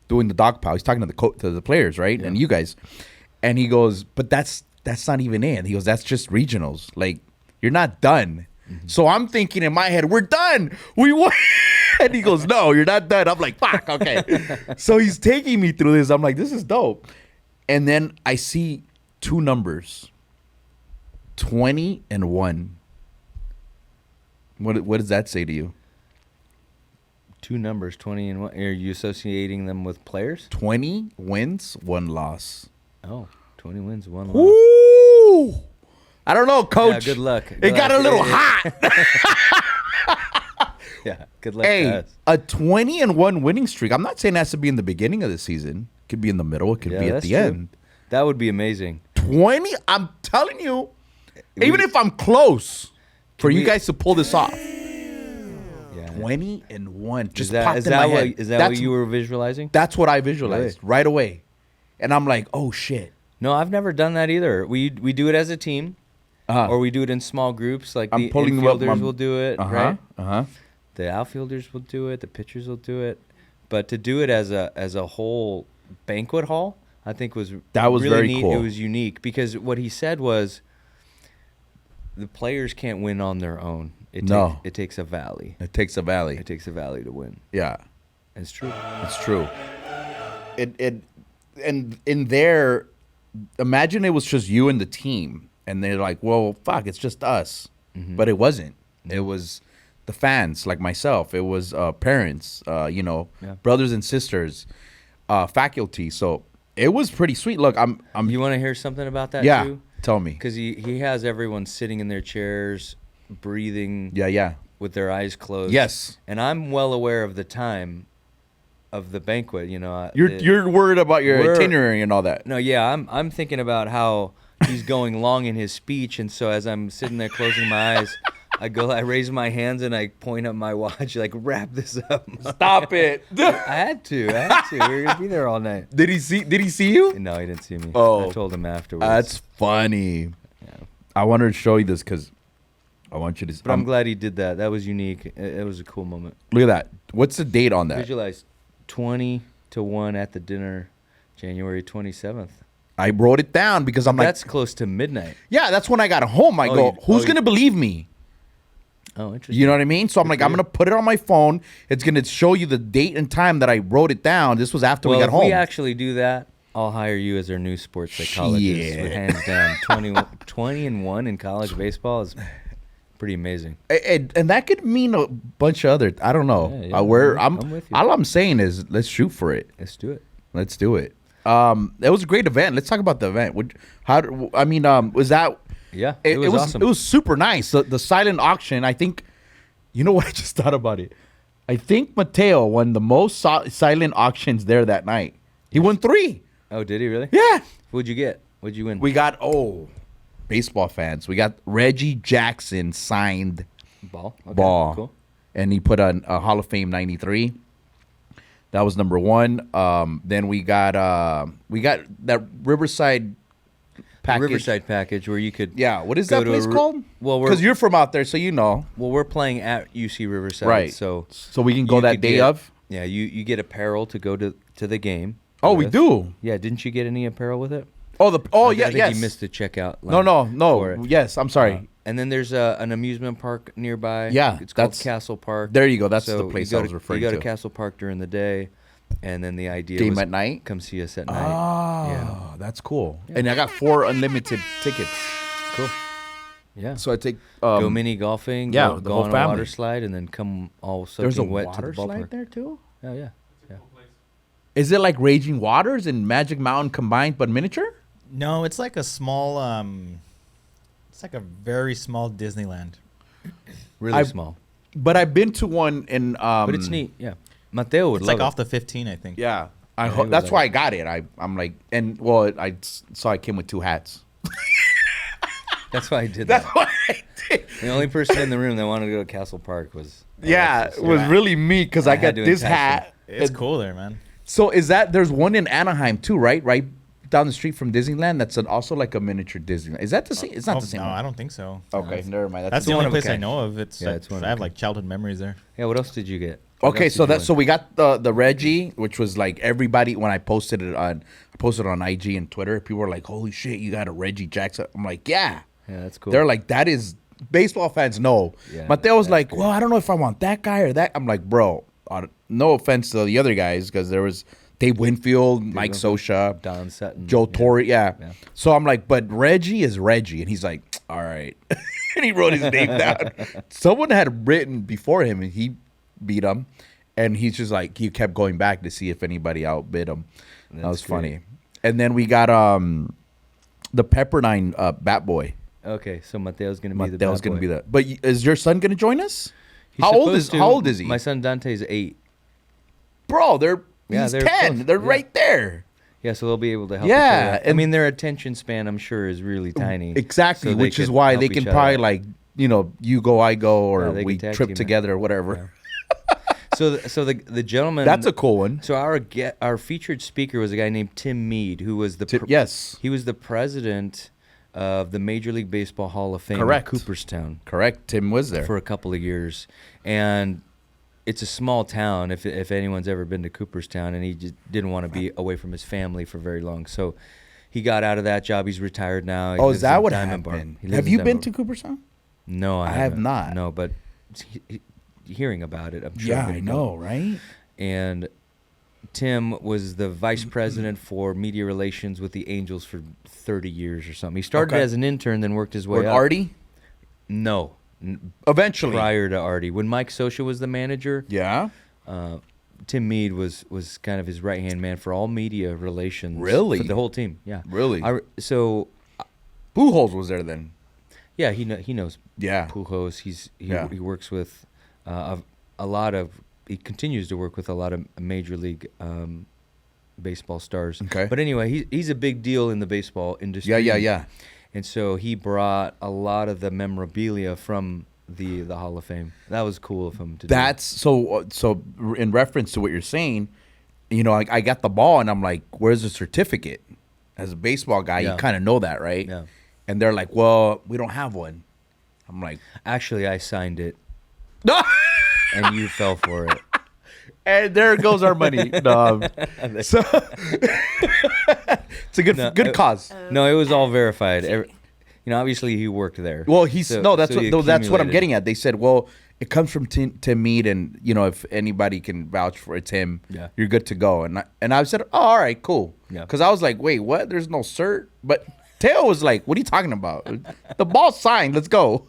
doing the dog pile. He's talking to the players, right? Yeah. And you guys. And he goes, but that's not even it. He goes, that's just regionals. Like, you're not done. Mm-hmm. So I'm thinking in my head, we're done. We won. And he goes, no, you're not done. I'm like, fuck, okay. So he's taking me through this. I'm like, this is dope. And then I see two numbers, 20 and 1. What does that say to you? Two numbers, 20 and 1. Are you associating them with players? 20 wins, 1 loss. Oh, 20 wins, 1 loss. Ooh! I don't know, coach. Yeah, good luck. It got a little hot. Yeah, good luck. Hey, to us. a 20 and 1 winning streak. I'm not saying it has to be in the beginning of the season. It could be in the middle. It could be at that's the true. end. That would be amazing. 20? I'm telling you, even if I'm close, for you guys to pull this off. Yeah. 20 and 1. Just Is that, popped is in that my what, head. is that That's, what you were visualizing? That's what I visualized right away. And I'm like, oh, shit. No, I've never done that either. We do it as a team, or we do it in small groups. Like I'm the pulling them up, infielders will do it, right? Uh-huh. The outfielders will do it. The pitchers will do it. But to do it as a whole banquet hall, I think was really very neat. cool. It was unique because what he said was the players can't win on their own. It takes a valley. It takes a valley. It takes a valley to win. Yeah. It's true. It's true. And in there, imagine it was just you and the team, and they're like, "Well, fuck, it's just us," but it wasn't. It was the fans, like myself. It was parents, brothers and sisters, faculty. So it was pretty sweet. Look, I'm. You want to hear something about that Yeah, too? tell me. Because he has everyone sitting in their chairs, breathing. Yeah. With their eyes closed. Yes. And I'm well aware of the time of the banquet. You're worried about your itinerary and all that. No, yeah, I'm thinking about how he's going long in his speech, and so as I'm sitting there closing my eyes, I raise my hands and I point at my watch, like, wrap this up. Stop it. I had to. We were gonna be there all night. Did he see you? No, he didn't see me. Oh. I told him afterwards. That's funny. Yeah. I wanted to show you this because I want you to. But I'm glad he did that. That was unique. It was a cool moment. Look at that. What's the date on that? Visualize 20 to 1 at the dinner, January 27th. I wrote it down because I'm That's close to midnight. yeah, that's when I got home. I go, who's going to believe me? Oh, interesting. You know what I mean? So I'm Good like, for I'm you. going to put it on my phone. It's going to show you the date and time that I wrote it down. This was after we got if home. we actually do that, I'll hire you as our new sports psychologist. Shit. Hands down. 20 and 1 in college baseball is pretty amazing. And that could mean a bunch of other. I don't know. Yeah, I'm with you. all I'm saying is let's shoot for it. Let's do it. Let's do it. It was a great event. Let's talk about the event. Was that? Yeah, it was awesome. It was super nice. The silent auction. I think. You know what? I just thought about it. I think Mateo won the most silent auctions there that night. He won 3. Oh, did he really? Yeah. What'd you get? What'd you win? We got baseball fans. We got Reggie Jackson signed Ball. Okay, ball, Cool. and he put a Hall of Fame 93. That was number 1. Then we got that Riverside package. The Riverside package where you could. Yeah, what is go that to a place called? Well, because you're from out there, so you know. Well, we're playing at UC Riverside, Right. So we can go you that could day get- of. Yeah, you get apparel to go to the game. Oh, we with. do. Yeah, didn't you get any apparel with it? Oh, I yeah, think yes. you missed the checkout line. No. for it. Yes, I'm sorry. And then there's an amusement park nearby. Yeah, it's called that's- Castle Park. there you go. That's So the place you I go was referring You go to. to Castle Park during the day, and then the idea Game was at night? come see us at Oh, night. that's cool. And I got 4 unlimited tickets. Cool. Yeah. So I take Go mini golfing. yeah, Go, the go whole on family. a water slide, and then come all There's a soaking wet to water the ballpark. slide there too. Oh yeah. Is it like Raging Waters and Magic Mountain combined, but miniature? No, it's like a small. It's like a very small Disneyland. Really small. But I've been to one in. But it's neat. Yeah, Mateo would It's love like it. off the 15, I think. Yeah, he would that's love why it. I got it. I'm like, and well, I saw it came with 2 hats. That's why I did That's that. why I did. The only person in the room that wanted to go to Castle Park was Yeah, Alexis. it was really me because I had got to this entice him. hat. It's and- cool there, man. So is that there's one in Anaheim too, right? Right down the street from Disneyland. That's also like a miniature Disneyland. Is that the same? It's not Oh, the same. No, one. I don't think so. Okay, never mind. That's the the one only of a place I kind. know of. It's Yeah, it's one of I a have kind. like childhood memories there. Yeah, what else did you get? What Okay, else so did you that so win? we got the Reggie, which was like everybody when I posted it on IG and Twitter, people were like, "Holy shit, you got a Reggie Jackson!" I'm like, "Yeah." Yeah, that's cool. They're like, "That is baseball fans know." Yeah, Mateo was that's like, great. "Well, I don't know if I want that guy or that." I'm like, "Bro, no offense to the other guys because there was Dave Winfield, Mike Winfield, Scioscia, Don Sutton, Joe yeah. Torre, yeah. Yeah. So I'm like, but Reggie is Reggie, and he's like, all right, and he wrote his name down. Someone had written before him, and he beat him, and he's just like he kept going back to see if anybody outbid him. That That's was great. funny. And then we got the Pepperdine Bat Boy. Okay, so Mateo's gonna be the Mateo's bad gonna boy. be the. But is your son gonna join us? He's How supposed to. old is he? My son Dante's 8. Bro, Yeah, he's they're 10. close. They're Yeah. right there. Yeah, so they'll be able to help. Yeah, each other out. I and- mean, their attention span, I'm sure, is really tiny. Exactly, So they which is could why help they each can other probably out. like you go, I go, or Yeah, they we can tag trip team it. together or whatever. So the gentleman. That's a cool one. So our featured speaker was a guy named Tim Mead, who was Yes, he was the president of the Major League Baseball Hall of Fame Correct. in Cooperstown correct. Tim was there. for a couple of years, and it's a small town. If anyone's ever been to Cooperstown, and he just didn't want to be away from his family for very long, so he got out of that job. He's retired now. He Oh, lives is that in what Diamond Bar. happened? He lives Have in you Diamond been to Bar. Cooperstown? No, I have haven't. not. No, but hearing about it, I'm sure. Yeah, I'm I gonna know, go. right? And Tim was the vice president for media relations with the Angels for 30 years or something. He started Okay. as an intern, then worked his way Or up. Artie? No, Eventually. prior to Artie. When Mike Scioscia was the manager, Yeah. Tim Mead was kind of his right-hand man for all media relations. Really? For the whole team, yeah. Really? So, Pujols was there then. yeah, he knows Yeah. Pujols. Yeah. He works with a lot of. He continues to work with a lot of major league baseball stars. Okay. But anyway, he's a big deal in the baseball industry. Yeah. And so he brought a lot of the memorabilia from the Hall of Fame. That was cool of him to do. That's so in reference to what you're saying, I got the ball and I'm like, where's the certificate? As a baseball guy, Yeah. you kind of know that, right? Yeah. And they're like, well, we don't have one. I'm like, Actually, I signed it, no. and you fell for it. And there goes our money. No, so it's a good No, good cause. No, it was all verified. Obviously he worked there. Well, he's So- no, that's so he what that's what I'm accumulated. getting at. They said, well, it comes from Tim Mead, and if anybody can vouch for it's him, Yeah. you're good to go. And I said, oh, all right, cool. Yeah. Because I was like, wait, what? There's no cert. But Teo was like, what are you talking about? The ball's signed. Let's go.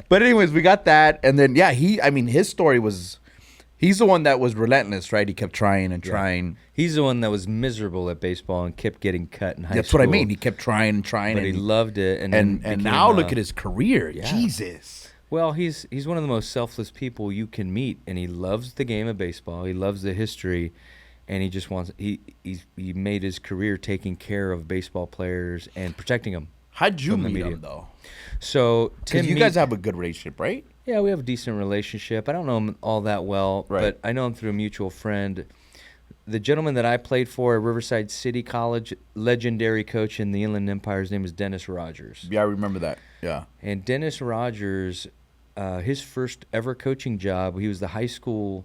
But anyways, we got that, and then his story was, he's the one that was relentless, right? He kept trying and trying. He's the one that was miserable at baseball and kept getting cut in high That's school. what I mean. He kept trying and trying, But he and loved it, and and then became, now look at his career. yeah. Jesus. Well, he's one of the most selfless people you can meet, and he loves the game of baseball. He loves the history, and he just wants he made his career taking care of baseball players and protecting them. How'd you From the meet media. him though? So Because Tim, you guys have a good relationship, right? yeah, we have a decent relationship. I don't know him all that well, Right. but I know him through a mutual friend. The gentleman that I played for at Riverside City College, legendary coach in the Inland Empire, his name is Dennis Rogers. Yeah, I remember that. Yeah. And Dennis Rogers, his first ever coaching job, he was the high school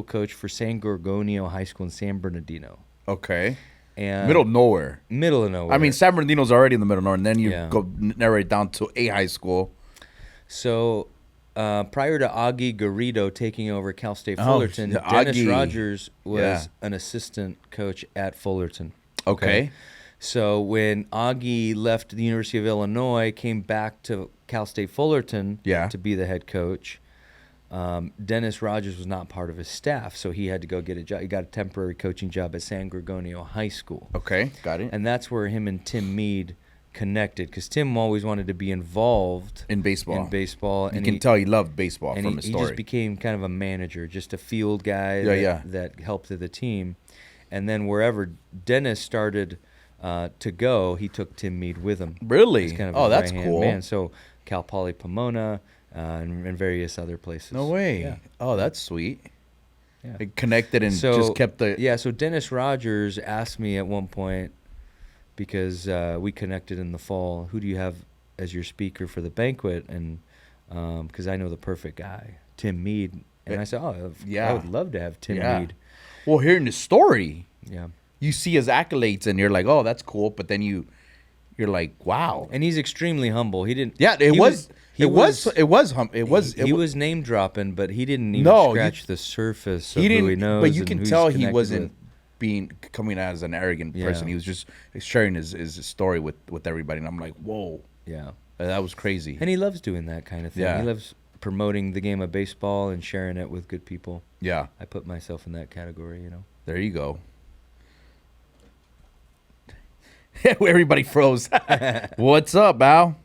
coach for San Gorgonio High School in San Bernardino. Okay. And Middle of nowhere. middle of nowhere. I mean, San Bernardino's already in the middle of nowhere, and then you Yeah. go narrate down to a high school. So prior to Augie Garrido taking over Cal State Oh, Fullerton, yeah, Dennis Augie. Rogers was Yeah. an assistant coach at Fullerton. Okay. So when Augie left the University of Illinois, came back to Cal State Fullerton Yeah. to be the head coach, Dennis Rogers was not part of his staff, so he had to go get a job. He got a temporary coaching job at San Gorgonio High School. Okay. Got it. And that's where him and Tim Mead connected because Tim always wanted to be involved In baseball. You and can tell he loved baseball and from his he story. just became kind of a manager, just a field guy that helped the team. And then wherever Dennis started to go, he took Tim Mead with him. Really? He's kind of Oh, his that's right-hand cool. man. So Cal Poly Pomona and various other places. No way. Yeah. Oh, that's sweet. Yeah. It connected and just kept the... Yeah, so Dennis Rogers asked me at one point, because we connected in the fall, who do you have as your speaker for the banquet? And because I know the perfect guy, Tim Mead. And I said, I would love to have Tim Mead. Well, hearing the story, Yeah. you see his accolades and you're like, oh, that's cool. But then you're like, wow. And he's extremely humble. He didn't. Yeah, he was name name dropping, but he didn't even No, scratch the surface of he didn't, who he knows. but you and can who he's tell he connected wasn't with. coming out as an arrogant person. Yeah. He was just sharing his story with everybody. And I'm like, whoa, Yeah. that was crazy. And he loves doing that kind of thing. Yeah. He loves promoting the game of baseball and sharing it with good people. Yeah, I put myself in that category, you know. there you go. Everybody froze. What's up, Al?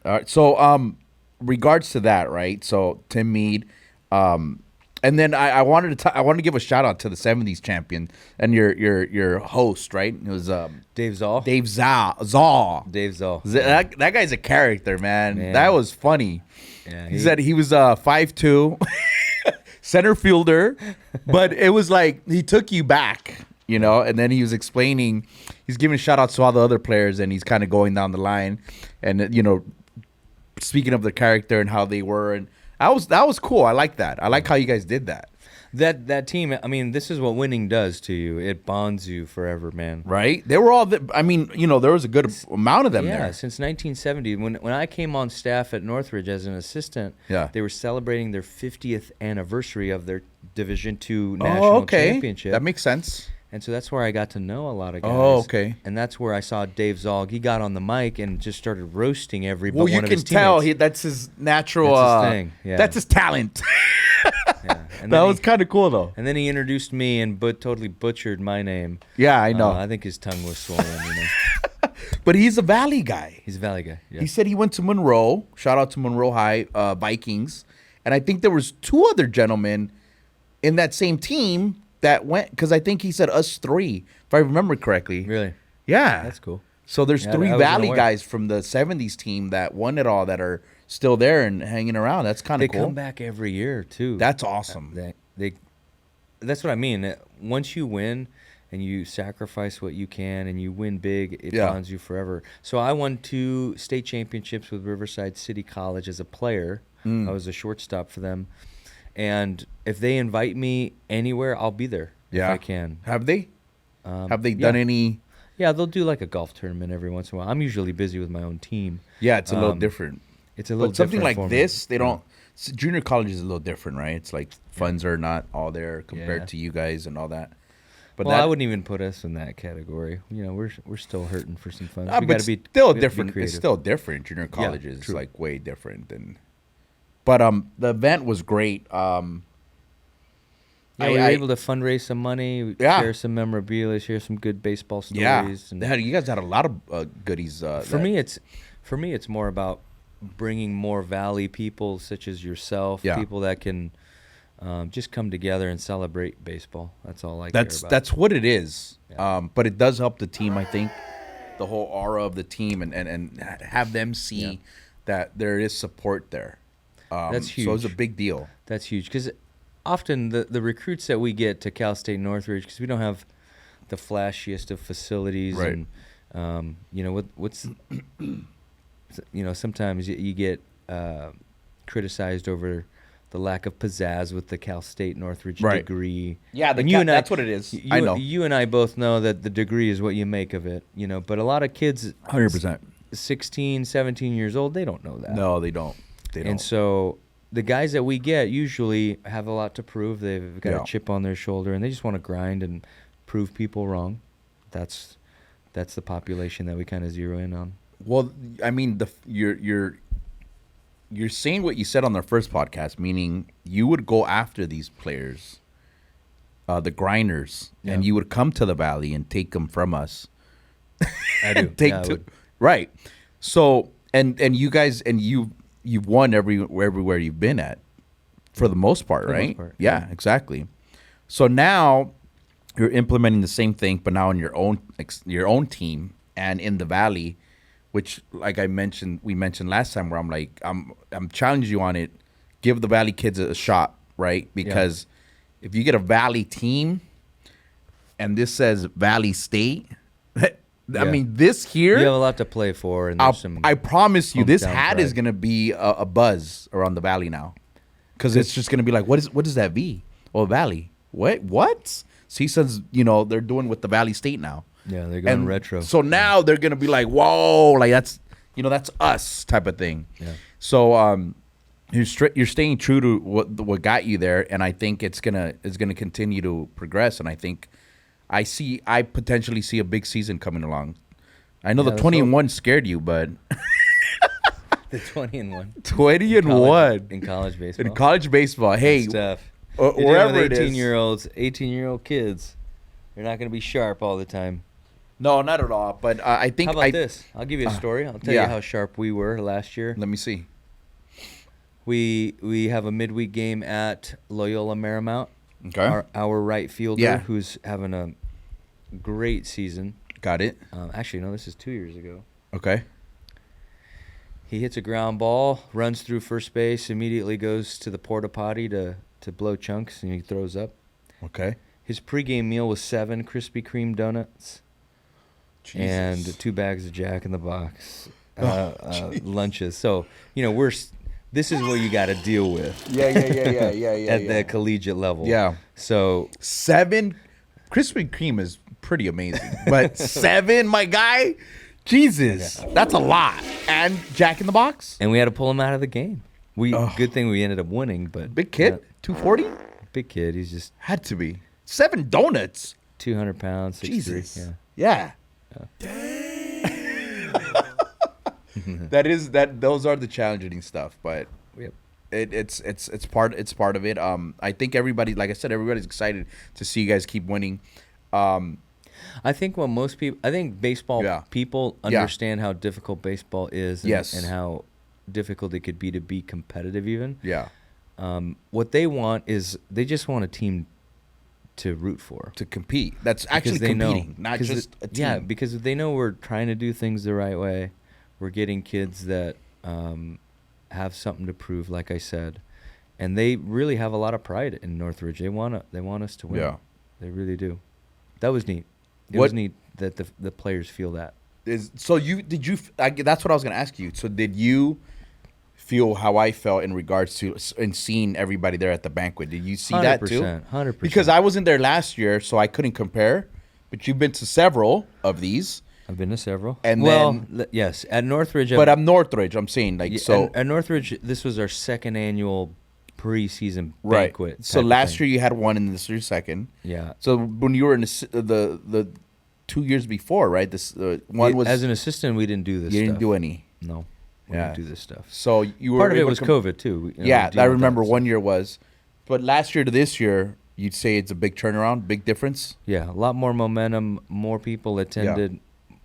All right. So, regards to that, right? So Tim Mead, and then I wanted to give a shout out to the '70s champion and your host, right? It was Dave Zoll. Dave Zaw. Dave Zoll. That guy's a character, man. Man. That was funny. Yeah, He said he was 5'2", center fielder, but it was like he took you back, you know. And then he was explaining, he's giving shout outs to all the other players, and he's kind of going down the line, and speaking of the character and how they were, and that was cool. I like that. I like how you guys did that. That team, I mean, this is what winning does to you. It bonds you forever, man. Right? They were all. There was a good amount of them Yeah, there. since 1970. When I came on staff at Northridge as an assistant, they were celebrating their 50th anniversary of their Division II national championship. That makes sense. And so that's where I got to know a lot of guys. Oh, okay. And that's where I saw Dave Zog. He got on the mic and just started roasting every Well, one you of can his tell teammates. that's his natural. That's his thing. Yeah. That's his talent. Yeah. And That then was kind of cool, though. And then he introduced me and totally butchered my name. Yeah, I know. I think his tongue was swollen, you know. But he's a Valley guy. He's a Valley guy. Yeah. He said he went to Monroe. Shout out to Monroe High Vikings. And I think there was two other gentlemen in that same team that went, because I think he said us three, if I remember correctly. Really? Yeah. That's cool. So there's Yeah, three I wasn't Valley aware. guys from the 70s team that won it all that are still there and hanging around. That's kind They of cool. come back every year, too. That's awesome. That's what I mean. Once you win and you sacrifice what you can and you win big, it Yeah. bonds you forever. So I won 2 state championships with Riverside City College as a player. I was a shortstop for them. And if they invite me anywhere, I'll be there if I can. Have they? Have they done any? Yeah, they'll do like a golf tournament every once in a while. I'm usually busy with my own team. Yeah, it's a little different. It's a little But something different like for me. this, they don't. Junior college is a little different, right? It's like funds are not all there compared Yeah. to you guys and all that. But Well, I wouldn't even put us in that category. You know, we're still hurting for some funds. We but got to be still we gotta be different. It's creative. still different. Junior college is true. like way different than. But the event was great. Yeah, we were able to fundraise some money, share some memorabilia, share some good baseball stories. Yeah, And you guys had a lot of goodies. for me, it's more about bringing more Valley people such as yourself, people that can just come together and celebrate baseball. That's all I care about. That's what it is. Yeah. But it does help the team, I think, the whole aura of the team, and have them see that there is support there. That's huge. So it's a big deal. That's huge because often the recruits that we get to Cal State Northridge, because we don't have the flashiest of facilities, Right. and what's sometimes you get criticized over the lack of pizzazz with the Cal State Northridge Right. degree. Yeah, and you and that's what it is. I know. You and I both know that the degree is what you make of it, but a lot of kids 100%. 16, 17 years old, they don't know that. No, they don't. They don't. And so the guys that we get usually have a lot to prove. They've got a chip on their shoulder, and they just want to grind and prove people wrong. That's the population that we kind of zero in on. Well, I mean, you're saying what you said on the first podcast, meaning you would go after these players, the grinders, and you would come to the Valley and take them from us I do. Take Yeah, I two. would. Right. So and you guys and you've won everywhere you've been at for the most part, For the right? most part, yeah, exactly. So now you're implementing the same thing, but now on your own team and in the Valley, which like we mentioned last time, where I'm like I'm challenging you on it. Give the Valley kids a shot, right? Because if you get a Valley team and this says Valley State, I mean, this here, You have a lot to play for, and there's I promise you, this hometown hat is pride. gonna be a buzz around the Valley now, because it's just gonna be like, what is that V? Oh, Valley. What? CSUN's, they're doing with the Valley State now. Yeah, they're going And retro. So now they're gonna be like, whoa, like that's us type of thing. Yeah. So you're staying true to what got you there, and I think it's gonna continue to progress. And I think I potentially see a big season coming along. I know Yeah, the let's 20-1 scared you, but The 20-1. 20-1 in college baseball. in college baseball. Hey, Stuff. wherever it is. 18-year-old kids, they're not going to be sharp all the time. No, not at all. But I think How about this? I'll give you a story. I'll tell yeah. you how sharp we were last year. Let me see. We have a midweek game at Loyola Marymount. Okay, Our right fielder, Yeah. who's having a great season. got it. Actually, no, this is 2 years ago. Okay, He hits a ground ball, runs through first base, immediately goes to the porta potty to blow chunks, and he throws up. okay. His pregame meal was 7 Krispy Kreme donuts and 2 bags of Jack in the Box lunches. So this is what you got to deal with Yeah. at the collegiate level. Yeah. So 7 Krispy Kreme is pretty amazing, but 7, my guy, Jesus, that's a lot. And Jack in the Box, and we had to pull him out of the game. Good thing we ended up winning, but big kid, 240, big kid. He's just had to be 7 donuts. 200 pounds, 6'3". Jesus, Yeah. Those are the challenging stuff, but Yep. it's part of it. I think everybody, like I said, everybody's excited to see you guys keep winning. I think baseball Yeah. people Yeah. understand how difficult baseball is, and, Yes. and how difficult it could be to be competitive even. Yeah, What they want is they just want a team to root for. to compete. That's actually Because they competing, know, not 'cause just a team. Yeah, because they know we're trying to do things the right way. We're getting kids that have something to prove, like I said, and they really have a lot of pride in Northridge. They want us to win. Yeah. They really do. That was neat. It What- was neat that the players feel that. That's what I was going to ask you. So did you feel how I felt in regards to and seeing everybody there at the banquet? Did you see that too? 100%. Because I wasn't there last year, so I couldn't compare. But you've been to several of these. I've been to several. And yes, at Northridge. But I'm Northridge. I'm saying like so. At Northridge, this was our second annual preseason Right. banquet. So last year you had one, and this year second. Yeah. So when you were in the 2 years before, right? This one was as an assistant, we didn't do this. you stuff. didn't do any. No, we Yeah. didn't do this stuff. So you were Part of it able was to COVID too. Yeah, dealing I with remember that one stuff. year was, but last year to this year, you'd say it's a big turnaround, big difference. Yeah, a lot more momentum, more people attended,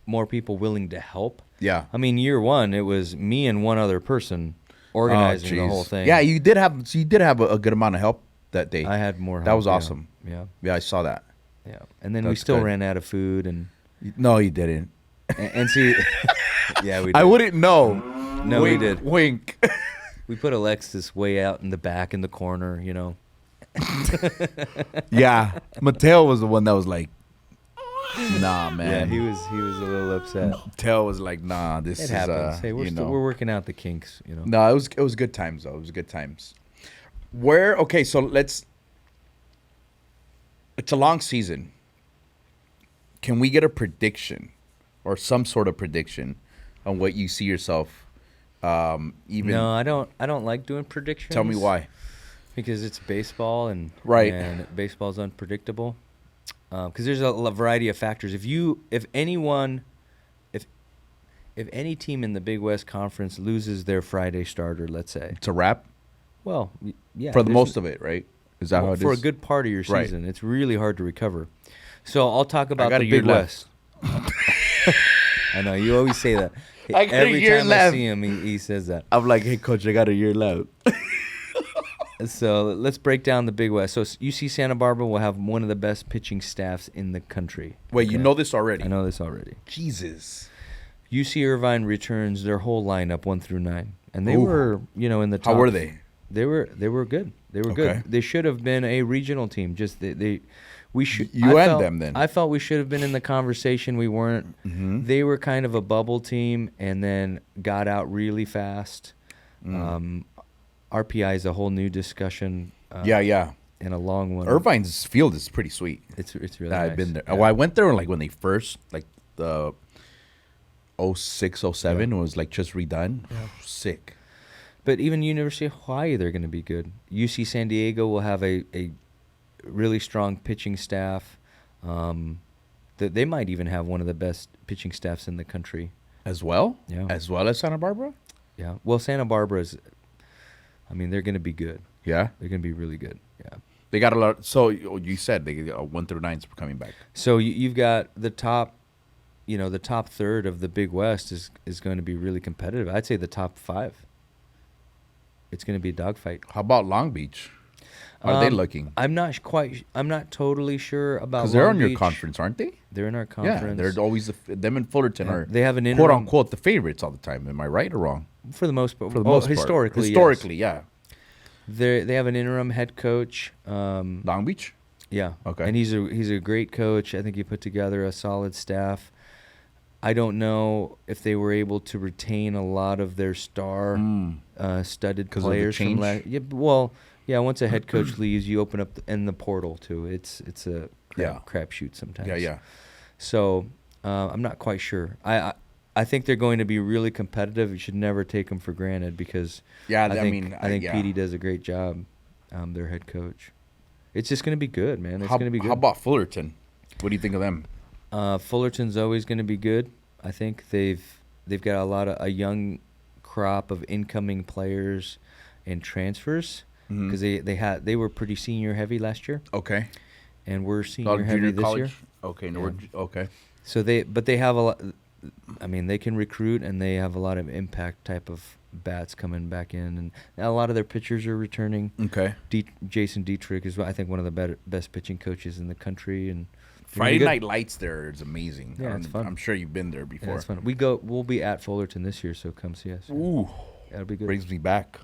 more people willing to help. Yeah. I mean, year one, it was me and one other person organizing the jeez. whole thing. Yeah, you did have a good amount of help that day. I had more help. That was yeah. awesome. Yeah, Yeah, I saw that. yeah. And then we That's still good. ran out of food and No, you didn't. and see, yeah, we did. I wouldn't know. No, Wink, we did. Wink. We put Alexis way out in the back in the corner, Yeah, Mateo was the one that was like, "Nah, man." Yeah, he was a little upset. Mateo was like, "Nah, this It is happens. Hey, we're you know." we're working out the kinks, No, it was good times though. It was good times. So it's a long season. Can we get a prediction or some sort of prediction on what you see yourself even No, I don't like doing predictions. tell me why. Because it's baseball and Right. and baseball's unpredictable. Because there's a variety of factors. If any team in the Big West Conference loses their Friday starter, let's say, It's a wrap well, yeah, for the there's- most of it, right? Is that how it for is? a good part of your Right. season, it's really hard to recover. So I'll talk about got the a year Big left. West. I know you always say that. I got a Every year time left. I see him, he says that. I'm like, hey, coach, I got a year left. So let's break down the Big West. So UC Santa Barbara will have one of the best pitching staffs in the country. Wait, you Okay? know this already? I know this already. Jesus. UC Irvine returns their whole lineup 1 through 9, and they Ooh. were, in the top. How were they? They were good. They were Okay. good. They should have been a regional team. Just we should. You I and felt- them then. I felt we should have been in the conversation. We weren't. Mm-hmm. They were kind of a bubble team, and then got out really fast. RPI is a whole new discussion. Yeah. And a long one. Irvine's field is pretty sweet. It's really I've nice. been there. Yeah. Well, I went there like when they first, like the 06, 07, it was like just redone. Sick. But even University of Hawaii, they're going to be good. UC San Diego will have a really strong pitching staff. They might even have one of the best pitching staffs in the country. As well? Yeah. As well as Santa Barbara? Yeah. Well, Santa Barbara's, they're going to be good. Yeah. They're going to be really good. Yeah. They got a lot. So you said they 1 through 9s were coming back. So you've got the top, the top third of the Big West is going to be really competitive. I'd say the top 5. It's going to be a dogfight. How about Long Beach? Are they looking? I'm not totally sure about Because they're Long on your Beach. conference, aren't they? They're in our conference. Yeah, they're always them and Fullerton Yeah, are they have an quote interim- unquote the favorites all the time. Am I right or wrong? For the most part. For the most part. Historically, Historically, yes. yeah. They have an interim head coach. Long Beach. Yeah. Okay. And he's a great coach. I think he put together a solid staff. I don't know if they were able to retain a lot of their star studded 'Cause of the players from change? last. Yeah, well, yeah. Once a head coach leaves, you open up in the portal too. It's a crapshoot sometimes. Yeah. So I'm not quite sure. I think they're going to be really competitive. You should never take them for granted because Yeah, I think yeah. Petey does a great job. Their head coach. It's just going to be good, man. It's How, going to be good. how about Fullerton? What do you think of them? Fullerton's always going to be good. I think they've got a young crop of incoming players and transfers because they were pretty senior heavy last year, Okay. and we're Oh, senior heavy junior this college? year. Okay. No, Yeah. okay. So they have a lot. They can recruit, and they have a lot of impact type of bats coming back in, and a lot of their pitchers are returning. Okay. Jason Dietrich is, I think, one of the best pitching coaches in the country, and Friday good. Night Lights there is amazing. Yeah, it's fun. I'm sure you've been there Yeah, before. it's fun. We'll be at Fullerton this year, so come see us. Ooh, That'll be good. brings me back.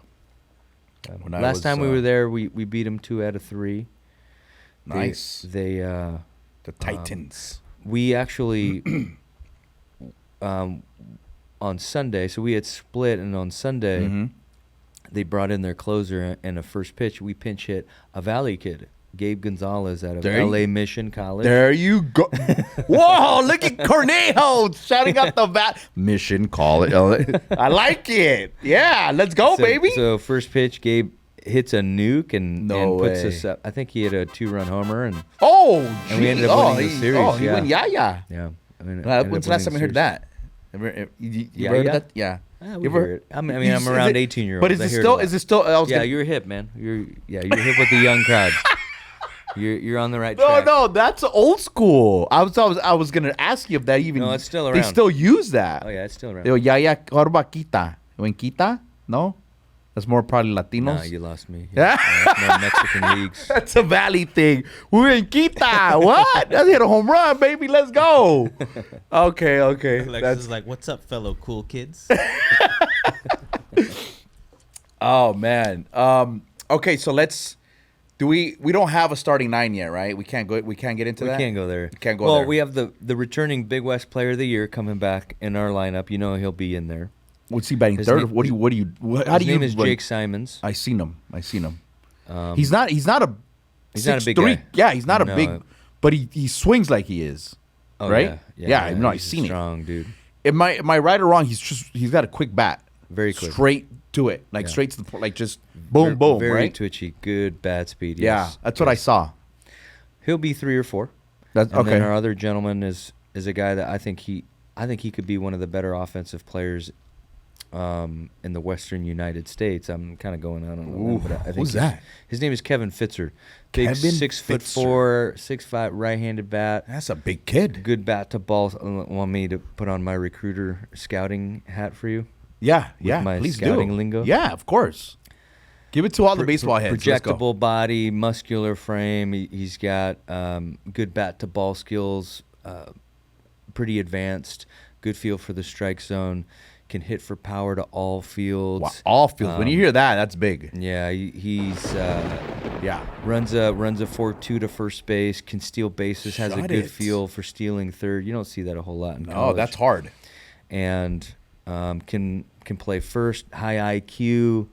when I Last was, time we were there, we beat them 2 out of 3. Nice. The Titans. we actually on Sunday, so we had split, and on Sunday Mhm. they brought in their closer and a first pitch. We pinch hit a Valley kid, Gabe Gonzalez out of There you- LA Mission College. There you go. Whoa, look at Cornejo shouting out the Mission College. I like it. Yeah, let's go, baby. So first pitch, Gabe hits a nuke and No puts way. us up. I think he hit a 2-run homer, and And we ended up winning the series, he yeah. went, yeah. yeah. When's ended the up last time winning you the heard series. that? You Yeah, heard yeah. that? Yeah. Yeah, You we ever- hear it. I'm around 18-year-olds. But is I it hear still? a lot. Is it still? I was Yeah, gonna- you're hip, man. You're hip with the young crowd. You're on the right No, track. no, that's old school. I was gonna ask you if that even. No, it's still They around. still use that. Oh yeah, it's still around. They go, yeah. What about Quita? When Quita? No, that's more probably Latinos. Nah, you lost me. Yeah. That's more Mexican leagues. That's a Valley thing. We're in Quita. What? Let's hit a home run, baby. Let's go. Okay. Alexis That's is like, "What's up, fellow cool kids?" oh man. Okay, so let's. Do we don't have a starting 9 yet, right? We can't go. We can't get into We that. can't go there. Can't go well, there. we have the returning Big West Player of the Year coming back in our lineup. You know he'll be in there. What's he batting His third? name- How His do you? name is run- Jake Simons. I seen him. Um, He's not a. He's not a big 6'3". guy. Yeah, he's not a No. big, but he swings like he is. oh, right? Yeah, no, I've he's a seen it. strong dude. Am I right or wrong? He's got a quick bat. Very quick. Straight to it, like Yeah. straight to the like just boom, boom, Very right? twitchy, good bat speed. Yeah, Yes. that's what I saw. He'll be 3 or 4. That's And okay. then our other gentleman is a guy that I think he could be one of the better offensive players in the Western United States. I'm kind of going out on a limb, but I think who's that? His name is Kevin Fitzer. Big Kevin 6'4", 6'5", right-handed bat. That's a big kid. Good bat to ball. Want me to put on my recruiter scouting hat for you? Yeah, my please scouting do. lingo? Yeah, of course. Give it to all the baseball heads. Let's go. Projectable body, muscular frame. He's got good bat to ball skills, pretty advanced, good feel for the strike zone, can hit for power to all fields. Wow, all fields. When you hear that, that's big. Yeah, he's Yeah. runs a 4-2 to first base, can steal bases, has a Shut good it. feel for stealing third. You don't see that a whole lot in No, college. that's hard. And can play first, high IQ,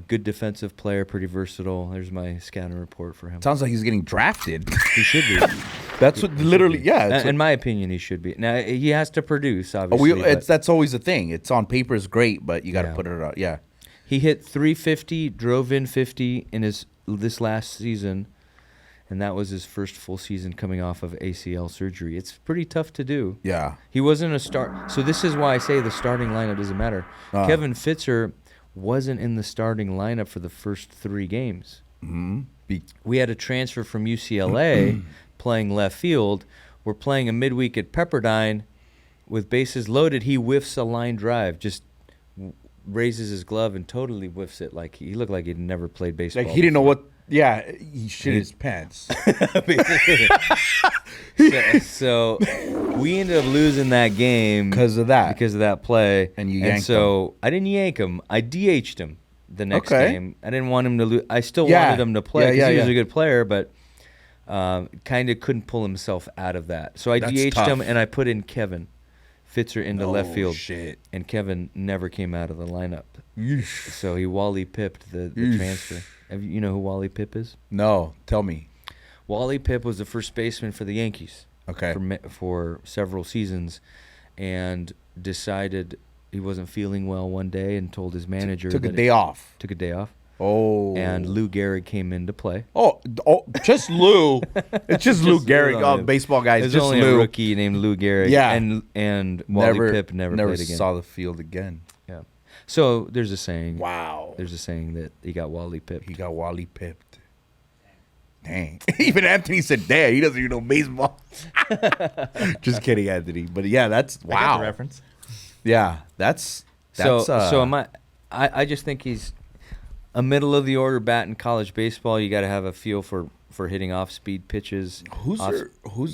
good defensive player, pretty versatile. There's my scouting report for him. Sounds like he's getting drafted. He should be. That's what literally, yeah. That's In my opinion, he should be. Now he has to produce, obviously. but that's always the thing. It's on paper is great, but you got to Yeah. put it out. Yeah. he hit 350, drove in 50 in this last season, and that was his first full season coming off of ACL surgery. It's pretty tough to do. Yeah. He wasn't a start. So this is why I say the starting lineup doesn't matter. Kevin Fitzer wasn't in the starting lineup for the first 3 games. We had a transfer from UCLA playing left field. We're playing a midweek at Pepperdine with bases loaded. He whiffs a line drive, just raises his glove and totally whiffs it. Like he looked like he'd never played baseball. Like he didn't know what. Yeah, he shit his pants. So we ended up losing that game Because of that. Because of that play. And you yanked so I didn't yank him. I DH'd him the next Okay. game. I didn't want him to lose. I still Yeah. wanted him to play Yeah, because he yeah, was yeah. a good player, but kind of couldn't pull himself out of that. So I That's DH'd tough. him, and I put in Kevin Fitzer into left field. Shit. And Kevin never came out of the lineup. Yeesh. So he Wally pipped the Yeesh. transfer. You know who Wally Pipp is? No, tell me. Wally Pipp was the first baseman for the Yankees. Okay. For several seasons, and decided he wasn't feeling well one day and told his manager Took a that day off. Took a day off. Oh. And Lou Gehrig came in to play. Oh, just Lou. It's just Lou Gehrig. Lou. Oh, baseball guys. There's Just only Lou. a rookie named Lou Gehrig. Yeah. And Wally Pipp never played again. saw the field again. Yeah. So there's a saying. Wow. There's a saying that he got Wally Pipped. He got Wally pipped. Dang. Even Anthony said, "Damn, he doesn't even know baseball." Just kidding, Anthony. But yeah, that's I got wow. the reference. Yeah, that's So I just think he's a middle of the order bat in college baseball. You got to have a feel for hitting off speed pitches. Who's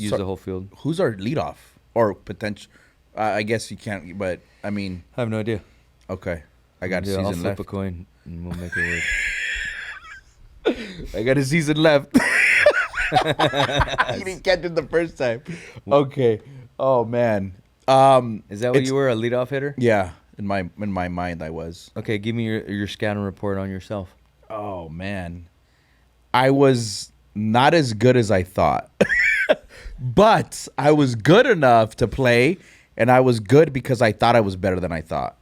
use the whole field? Who's our leadoff or potential? I guess you can't. But I mean, I have no idea. okay, I got a I'll season flip left. a coin and we'll make it work. I got a season left. You didn't catch it the first time. Okay. Oh man. Is that what you were, a leadoff hitter? Yeah. In my mind, I was. Okay, give me your scouting report on yourself. Oh man, I was not as good as I thought, but I was good enough to play, and I was good because I thought I was better than I thought.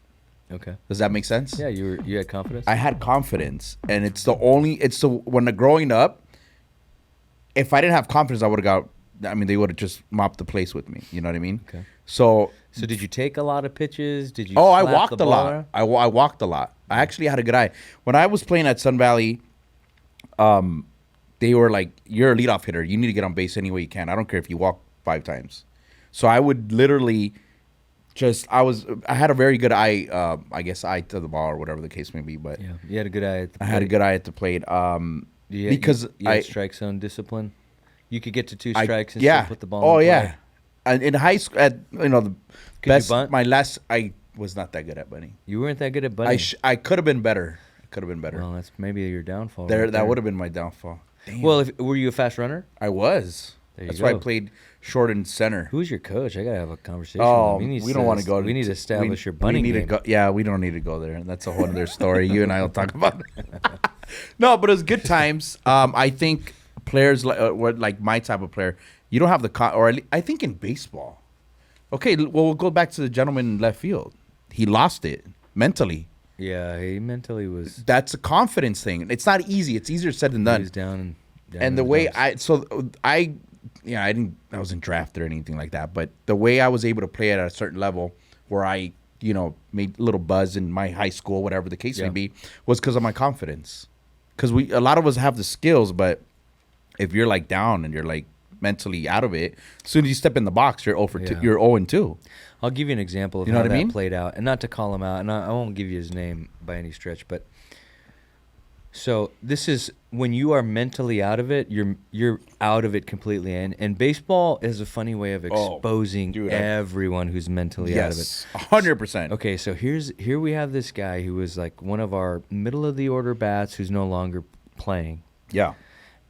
Okay. Does that make sense? Yeah, you had confidence. I had confidence, and when growing up, if I didn't have confidence, I would have got. I mean, they would have just mopped the place with me. You know what I mean? Okay. So did you take a lot of pitches? Did you? I slap walked the a ball lot. around? I walked a lot. I actually had a good eye. When I was playing at Sun Valley, they were like, "You're a leadoff hitter. You need to get on base any way you can. I don't care if you walk 5 times." So I would literally I had a very good eye. I guess eye to the ball or whatever the case may be. But Yeah, you had a good eye at the I had a plate. good eye at the plate. Because you had strike zone discipline. You could get to 2 strikes and yeah. still put the ball. Oh in play. yeah. And in high school, the Could you best. bunt? My last, I was not that good at bunting. You weren't that good at bunting. I could have been better. Well, that's maybe your downfall. There, right that would have been my downfall. Damn. Well, were you a fast runner? I was. There you That's why I go. played short and center. Who's your coach? I gotta have a conversation. Oh, with him. we don't want to go. We need to establish your bunting we need game. to go. Yeah, we don't need to go there. That's a whole other story. You and I will talk about it. No, but it was good times. I think players like my type of player, you don't have the I think in baseball. Okay, well we'll go back to the gentleman in left field. He lost it mentally. Yeah, he mentally was. That's a confidence thing. It's not easy. It's easier said than He done. was down in And the the way dumps. I wasn't drafted or anything like that, but the way I was able to play at a certain level where I made a little buzz in my high school, whatever the case may Yeah. be, was because of my confidence. Because a lot of us have the skills, but if you're like down and you're like mentally out of it, as soon as you step in the box, you're 0 for 2. Yeah. You're 0-2. I'll give you an example of You know how what I that mean? played out, and not to call him out, and I won't give you his name by any stretch, but so this is when you are mentally out of it, you're out of it completely, and baseball is a funny way of exposing dude, everyone who's mentally out of it. Yes, 100%. Okay, so here we have this guy who was like one of our middle of the order bats who's no longer playing. Yeah.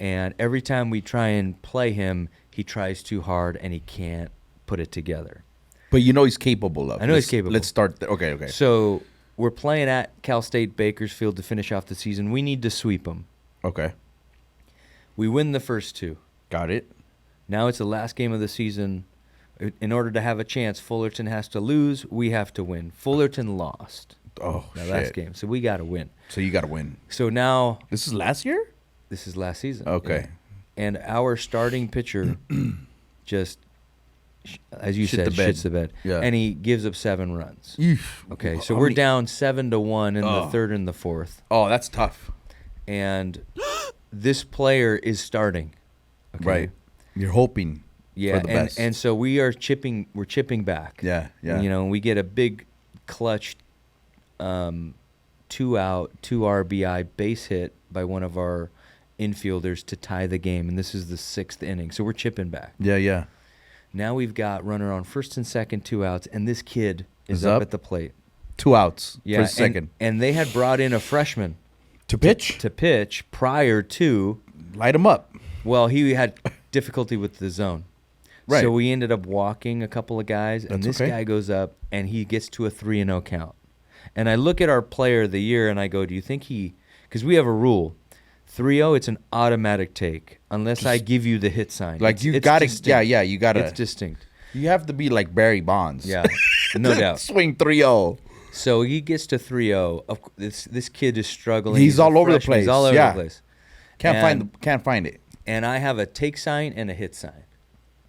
And every time we try and play him, he tries too hard and he can't put it together. But he's capable of. I know he's capable. Let's start. Okay. So we're playing at Cal State Bakersfield to finish off the season. We need to sweep them. Okay. We win the first 2. Got it. Now it's the last game of the season. In order to have a chance, Fullerton has to lose. We have to win. Fullerton lost Oh, that shit. last game, so we got to win. So you got to win. So now This is last year? this is last season. Okay. Yeah. And our starting pitcher just, as you Shit said, the bed. shits the bed. Yeah. And he gives up 7 runs. Eesh. Okay, so How we're many- down 7-1 in the Oh. 3rd and the 4th. Oh, that's tough. And this player is starting. Okay? Right. You're hoping Yeah, for the and best. and so we're chipping back. Yeah, yeah. And we get a big clutch 2-out, 2 RBI base hit by one of our infielders to tie the game, and this is the 6th inning. So we're chipping back. Yeah. Now we've got runner on first and second, 2 outs, and this kid is Is up up? at the plate. 2 outs Yeah, for the second. and they had brought in a freshman To pitch? to pitch prior to. Light him up. Well, he had difficulty with the zone. Right. So we ended up walking a couple of guys, and That's this okay. guy goes up, and he gets to a 3-0 count. And I look at our player of the year, and I go, do you think because we have a rule, 3-0, it's an automatic take, unless I give you the hit sign. Like, It's got to, distinct. yeah, you got to. It's distinct. You have to be like Barry Bonds. Yeah, no doubt. Swing 3-0. So he gets to 3-0. This kid is struggling. He's a all over the freshman. He's place, all over yeah. the place. Can't find it. And I have a take sign and a hit sign.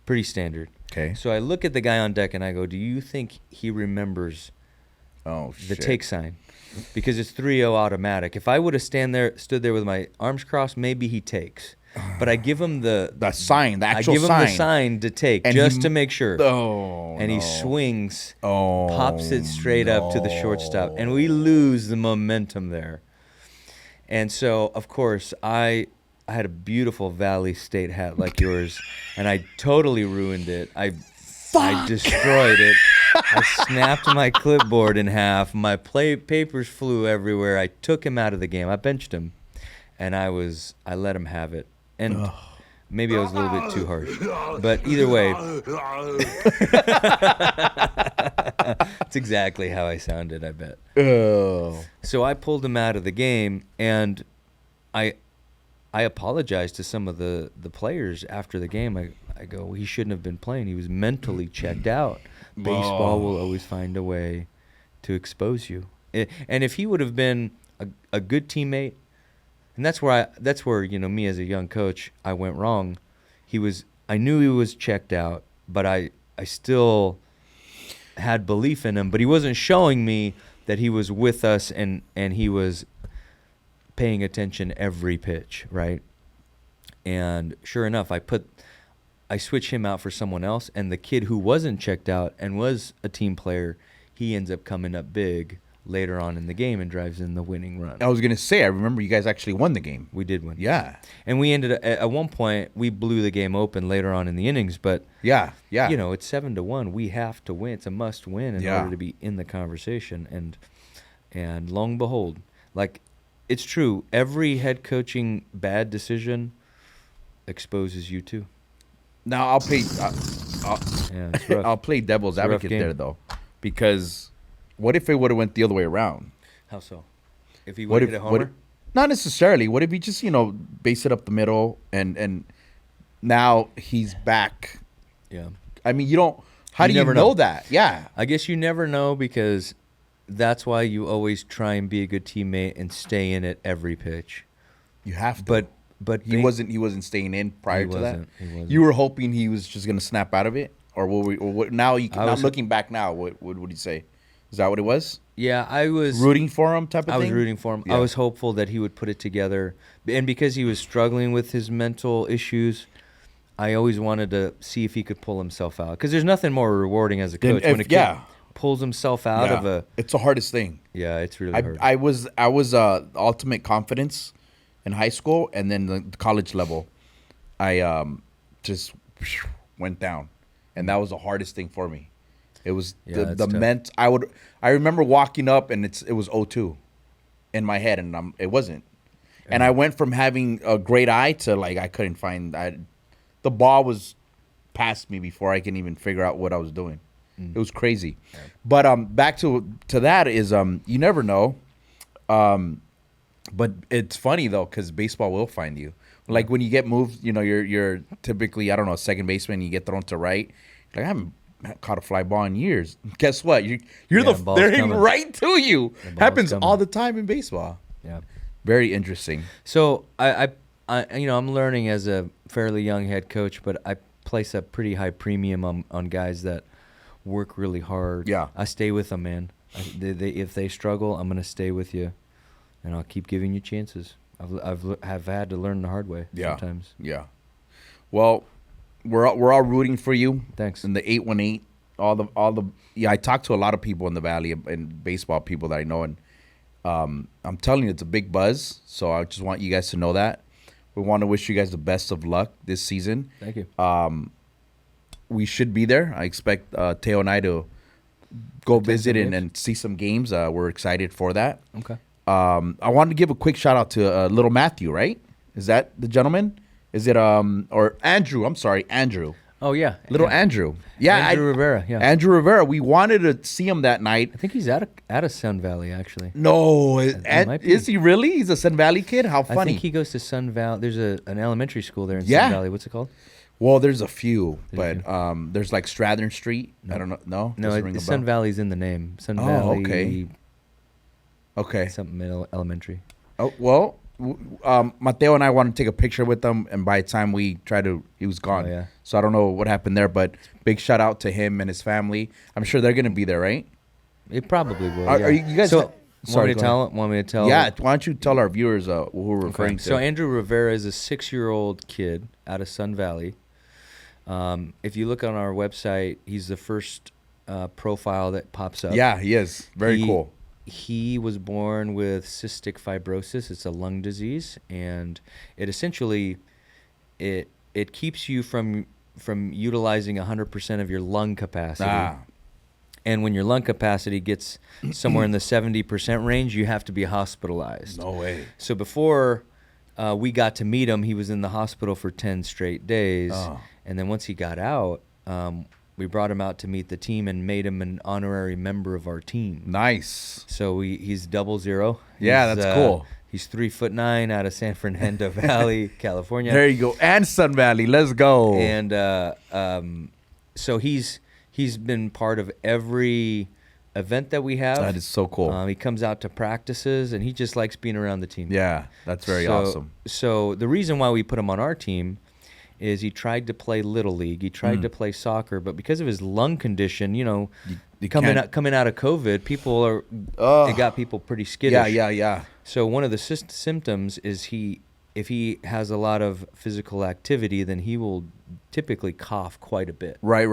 Pretty standard. Okay. So I look at the guy on deck and I go, do you think he remembers Oh, the shit. take sign? Because it's 3-0 automatic. If I would have stood there with my arms crossed, maybe he takes. But I give him the sign, the actual I give him sign. the sign to take And just he- to make sure. Oh, And he no. swings, Oh, pops it straight up to the shortstop, and we lose the momentum there. And so, of course, I had a beautiful Valley State hat like yours, and I totally ruined it. I destroyed it. I snapped my clipboard in half. My papers flew everywhere. I took him out of the game. I benched him, and I let him have it. And maybe I was a little bit too harsh, but either way, it's exactly how I sounded, I bet. Oh. So I pulled him out of the game, and I apologized to some of the players after the game. I go, he shouldn't have been playing. He was mentally checked out. Baseball will always find a way to expose you. And if he would have been a good teammate, and that's where me as a young coach, I went wrong. I knew he was checked out, but I still had belief in him, but he wasn't showing me that he was with us and he was paying attention every pitch, right? And sure enough, I switched him out for someone else, and the kid who wasn't checked out and was a team player, he ends up coming up big later on in the game and drives in the winning run. I was going to say, I remember you guys actually won the game. We did win. Yeah. And we ended at one point, we blew the game open later on in the innings, but Yeah. it's 7-1. We have to win. It's a must win in Yeah. order to be in the conversation. And lo and behold, like, it's true. Every head coaching bad decision exposes you too. Now I'll play. Yeah, it's rough. I'll play devil's It's a rough advocate game. there though, because what if it would have went the other way around? How so? If he What would if hit a what homer? if- not necessarily. What if he just base it up the middle and now he's back? Yeah. I mean, you don't. How You do you never know know. that? Yeah. I guess you never know, because that's why you always try and be a good teammate and stay in it every pitch. You have to. But he wasn't staying in prior He to that. wasn't, he wasn't. You were hoping he was just gonna snap out of it, or what? Now I was- looking back now, what would you say? Is that what it was? Yeah, I was Rooting for him type of thing? I was rooting for him. Yeah. I was hopeful that he would put it together. And because he was struggling with his mental issues, I always wanted to see if he could pull himself out. Because there's nothing more rewarding as a coach when a kid pulls himself out of a... It's the hardest thing. Yeah, it's really hard. I was ultimate confidence in high school, and then the college level, I just went down. And that was the hardest thing for me. It was I remember walking up and it was 0-2 in my head, and it wasn't. Yeah. And I went from having a great eye to like I couldn't find the ball was past me before I can even figure out what I was doing. It was crazy. Yeah. But back to that is you never know. But it's funny though, because baseball will find you. Like when you get moved, you're typically, I don't know, a second baseman, you get thrown to right. Like I haven't caught a fly ball in years. Guess what? They're hitting right to you. Happens all the time in baseball. Yeah, very interesting. So I'm learning as a fairly young head coach, but I place a pretty high premium on guys that work really hard. Yeah, I stay with them, man. If they struggle, I'm gonna stay with you, and I'll keep giving you chances. I've had to learn the hard way sometimes. Yeah. Well, we're all rooting for you. Thanks. In the 818, all the I talked to a lot of people in the Valley and baseball people that I know, and I'm telling you, it's a big buzz. So I just want you guys to know that. We want to wish you guys the best of luck this season. Thank you. We should be there. I expect Teo and I to go visit and see some games. We're excited for that. Okay. I wanted to give a quick shout out to little Matthew, right? Is that the gentleman? Is it or Andrew? I'm sorry, Andrew. Oh yeah, little Andrew. Yeah, Andrew Rivera. Yeah, Andrew Rivera. We wanted to see him that night. I think he's out of Sun Valley actually. No, is he really? He's a Sun Valley kid. How funny! I think he goes to Sun Valley. There's an elementary school there in Sun Valley. What's it called? Well, there's a few, but there's like Strathern Street. No. I don't know. No, Sun Valley's in the name. Sun Valley. Okay. Okay. Something elementary. Oh well. Mateo and I wanted to take a picture with him, and by the time we tried to, he was gone. Oh, yeah. So I don't know what happened there, but big shout out to him and his family. I'm sure they're gonna be there, right? It probably will. Are you guys? So, want me to tell? Yeah. Why don't you tell our viewers who we're referring to? So Andrew Rivera is a 6-year-old kid out of Sun Valley. If you look on our website, he's the first profile that pops up. Yeah, he is. Very cool. He was born with cystic fibrosis. It's a lung disease, and it essentially it keeps you from utilizing 100% of your lung capacity. And when your lung capacity gets somewhere in the 70% range, you have to be hospitalized. No way. So before we got to meet him, he was in the hospital for 10 straight days. And then once he got out, we brought him out to meet the team and made him an honorary member of our team. Nice. So he's 00. Yeah, that's cool. He's 3'9" out of San Fernando Valley, California. There you go. And Sun Valley. Let's go. And so he's been part of every event that we have. That is so cool. He comes out to practices, and he just likes being around the team. Yeah, that's very awesome. So the reason why we put him on our team is he tried to play Little League. He tried to play soccer, but because of his lung condition, coming out of COVID, it got people pretty skittish. Yeah. So one of the symptoms is if he has a lot of physical activity, then he will typically cough quite a bit. Right.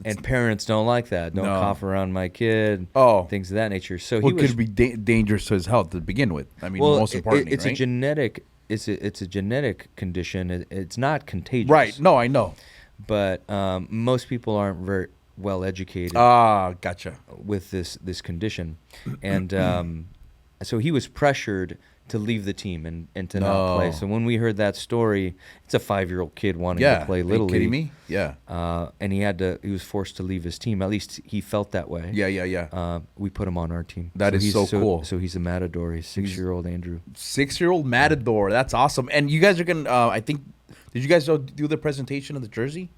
And parents don't like that. Don't cough around my kid. Things of that nature. So he could be dangerous to his health to begin with. I mean, most importantly, it's a genetic. It's a genetic condition. It's not contagious. Right. No, I know. But most people aren't very well educated. Gotcha. With this condition, and so he was pressured to leave the team and to not play. So when we heard that story, it's a 5-year-old kid wanting to play Little League. Are you kidding me? Yeah. And he was forced to leave his team. At least he felt that way. Yeah. We put him on our team. That is so cool. So he's a Matador. He's 6-year-old Andrew. 6-year-old Matador. That's awesome. And you guys are going to, I think, did you guys do the presentation of the jersey?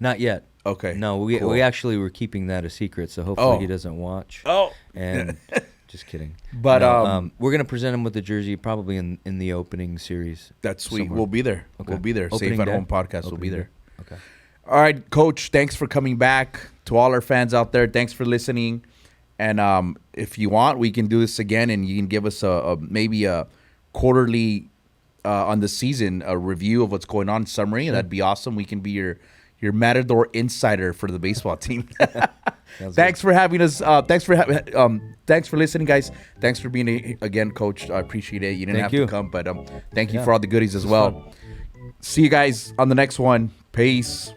Not yet. Okay. No, we actually were keeping that a secret, so hopefully he doesn't watch. And... Just kidding. But we're gonna present him with the jersey probably in the opening series. That's sweet. Somewhere. We'll be there. Okay. We'll be there. Opening Safe at day? Home podcast. Opening We'll be there. Day. Okay. All right, Coach. Thanks for coming back. To all our fans out there, thanks for listening. And if you want, we can do this again, and you can give us maybe a quarterly on the season a review of what's going on, summary. Sure. That'd be awesome. We can be your Matador insider for the baseball team. Thanks for having us. Thanks for listening, guys. Thanks for being again, Coach. I appreciate it. You didn't have to come, but thank you for all the goodies as well. See you guys on the next one. Peace.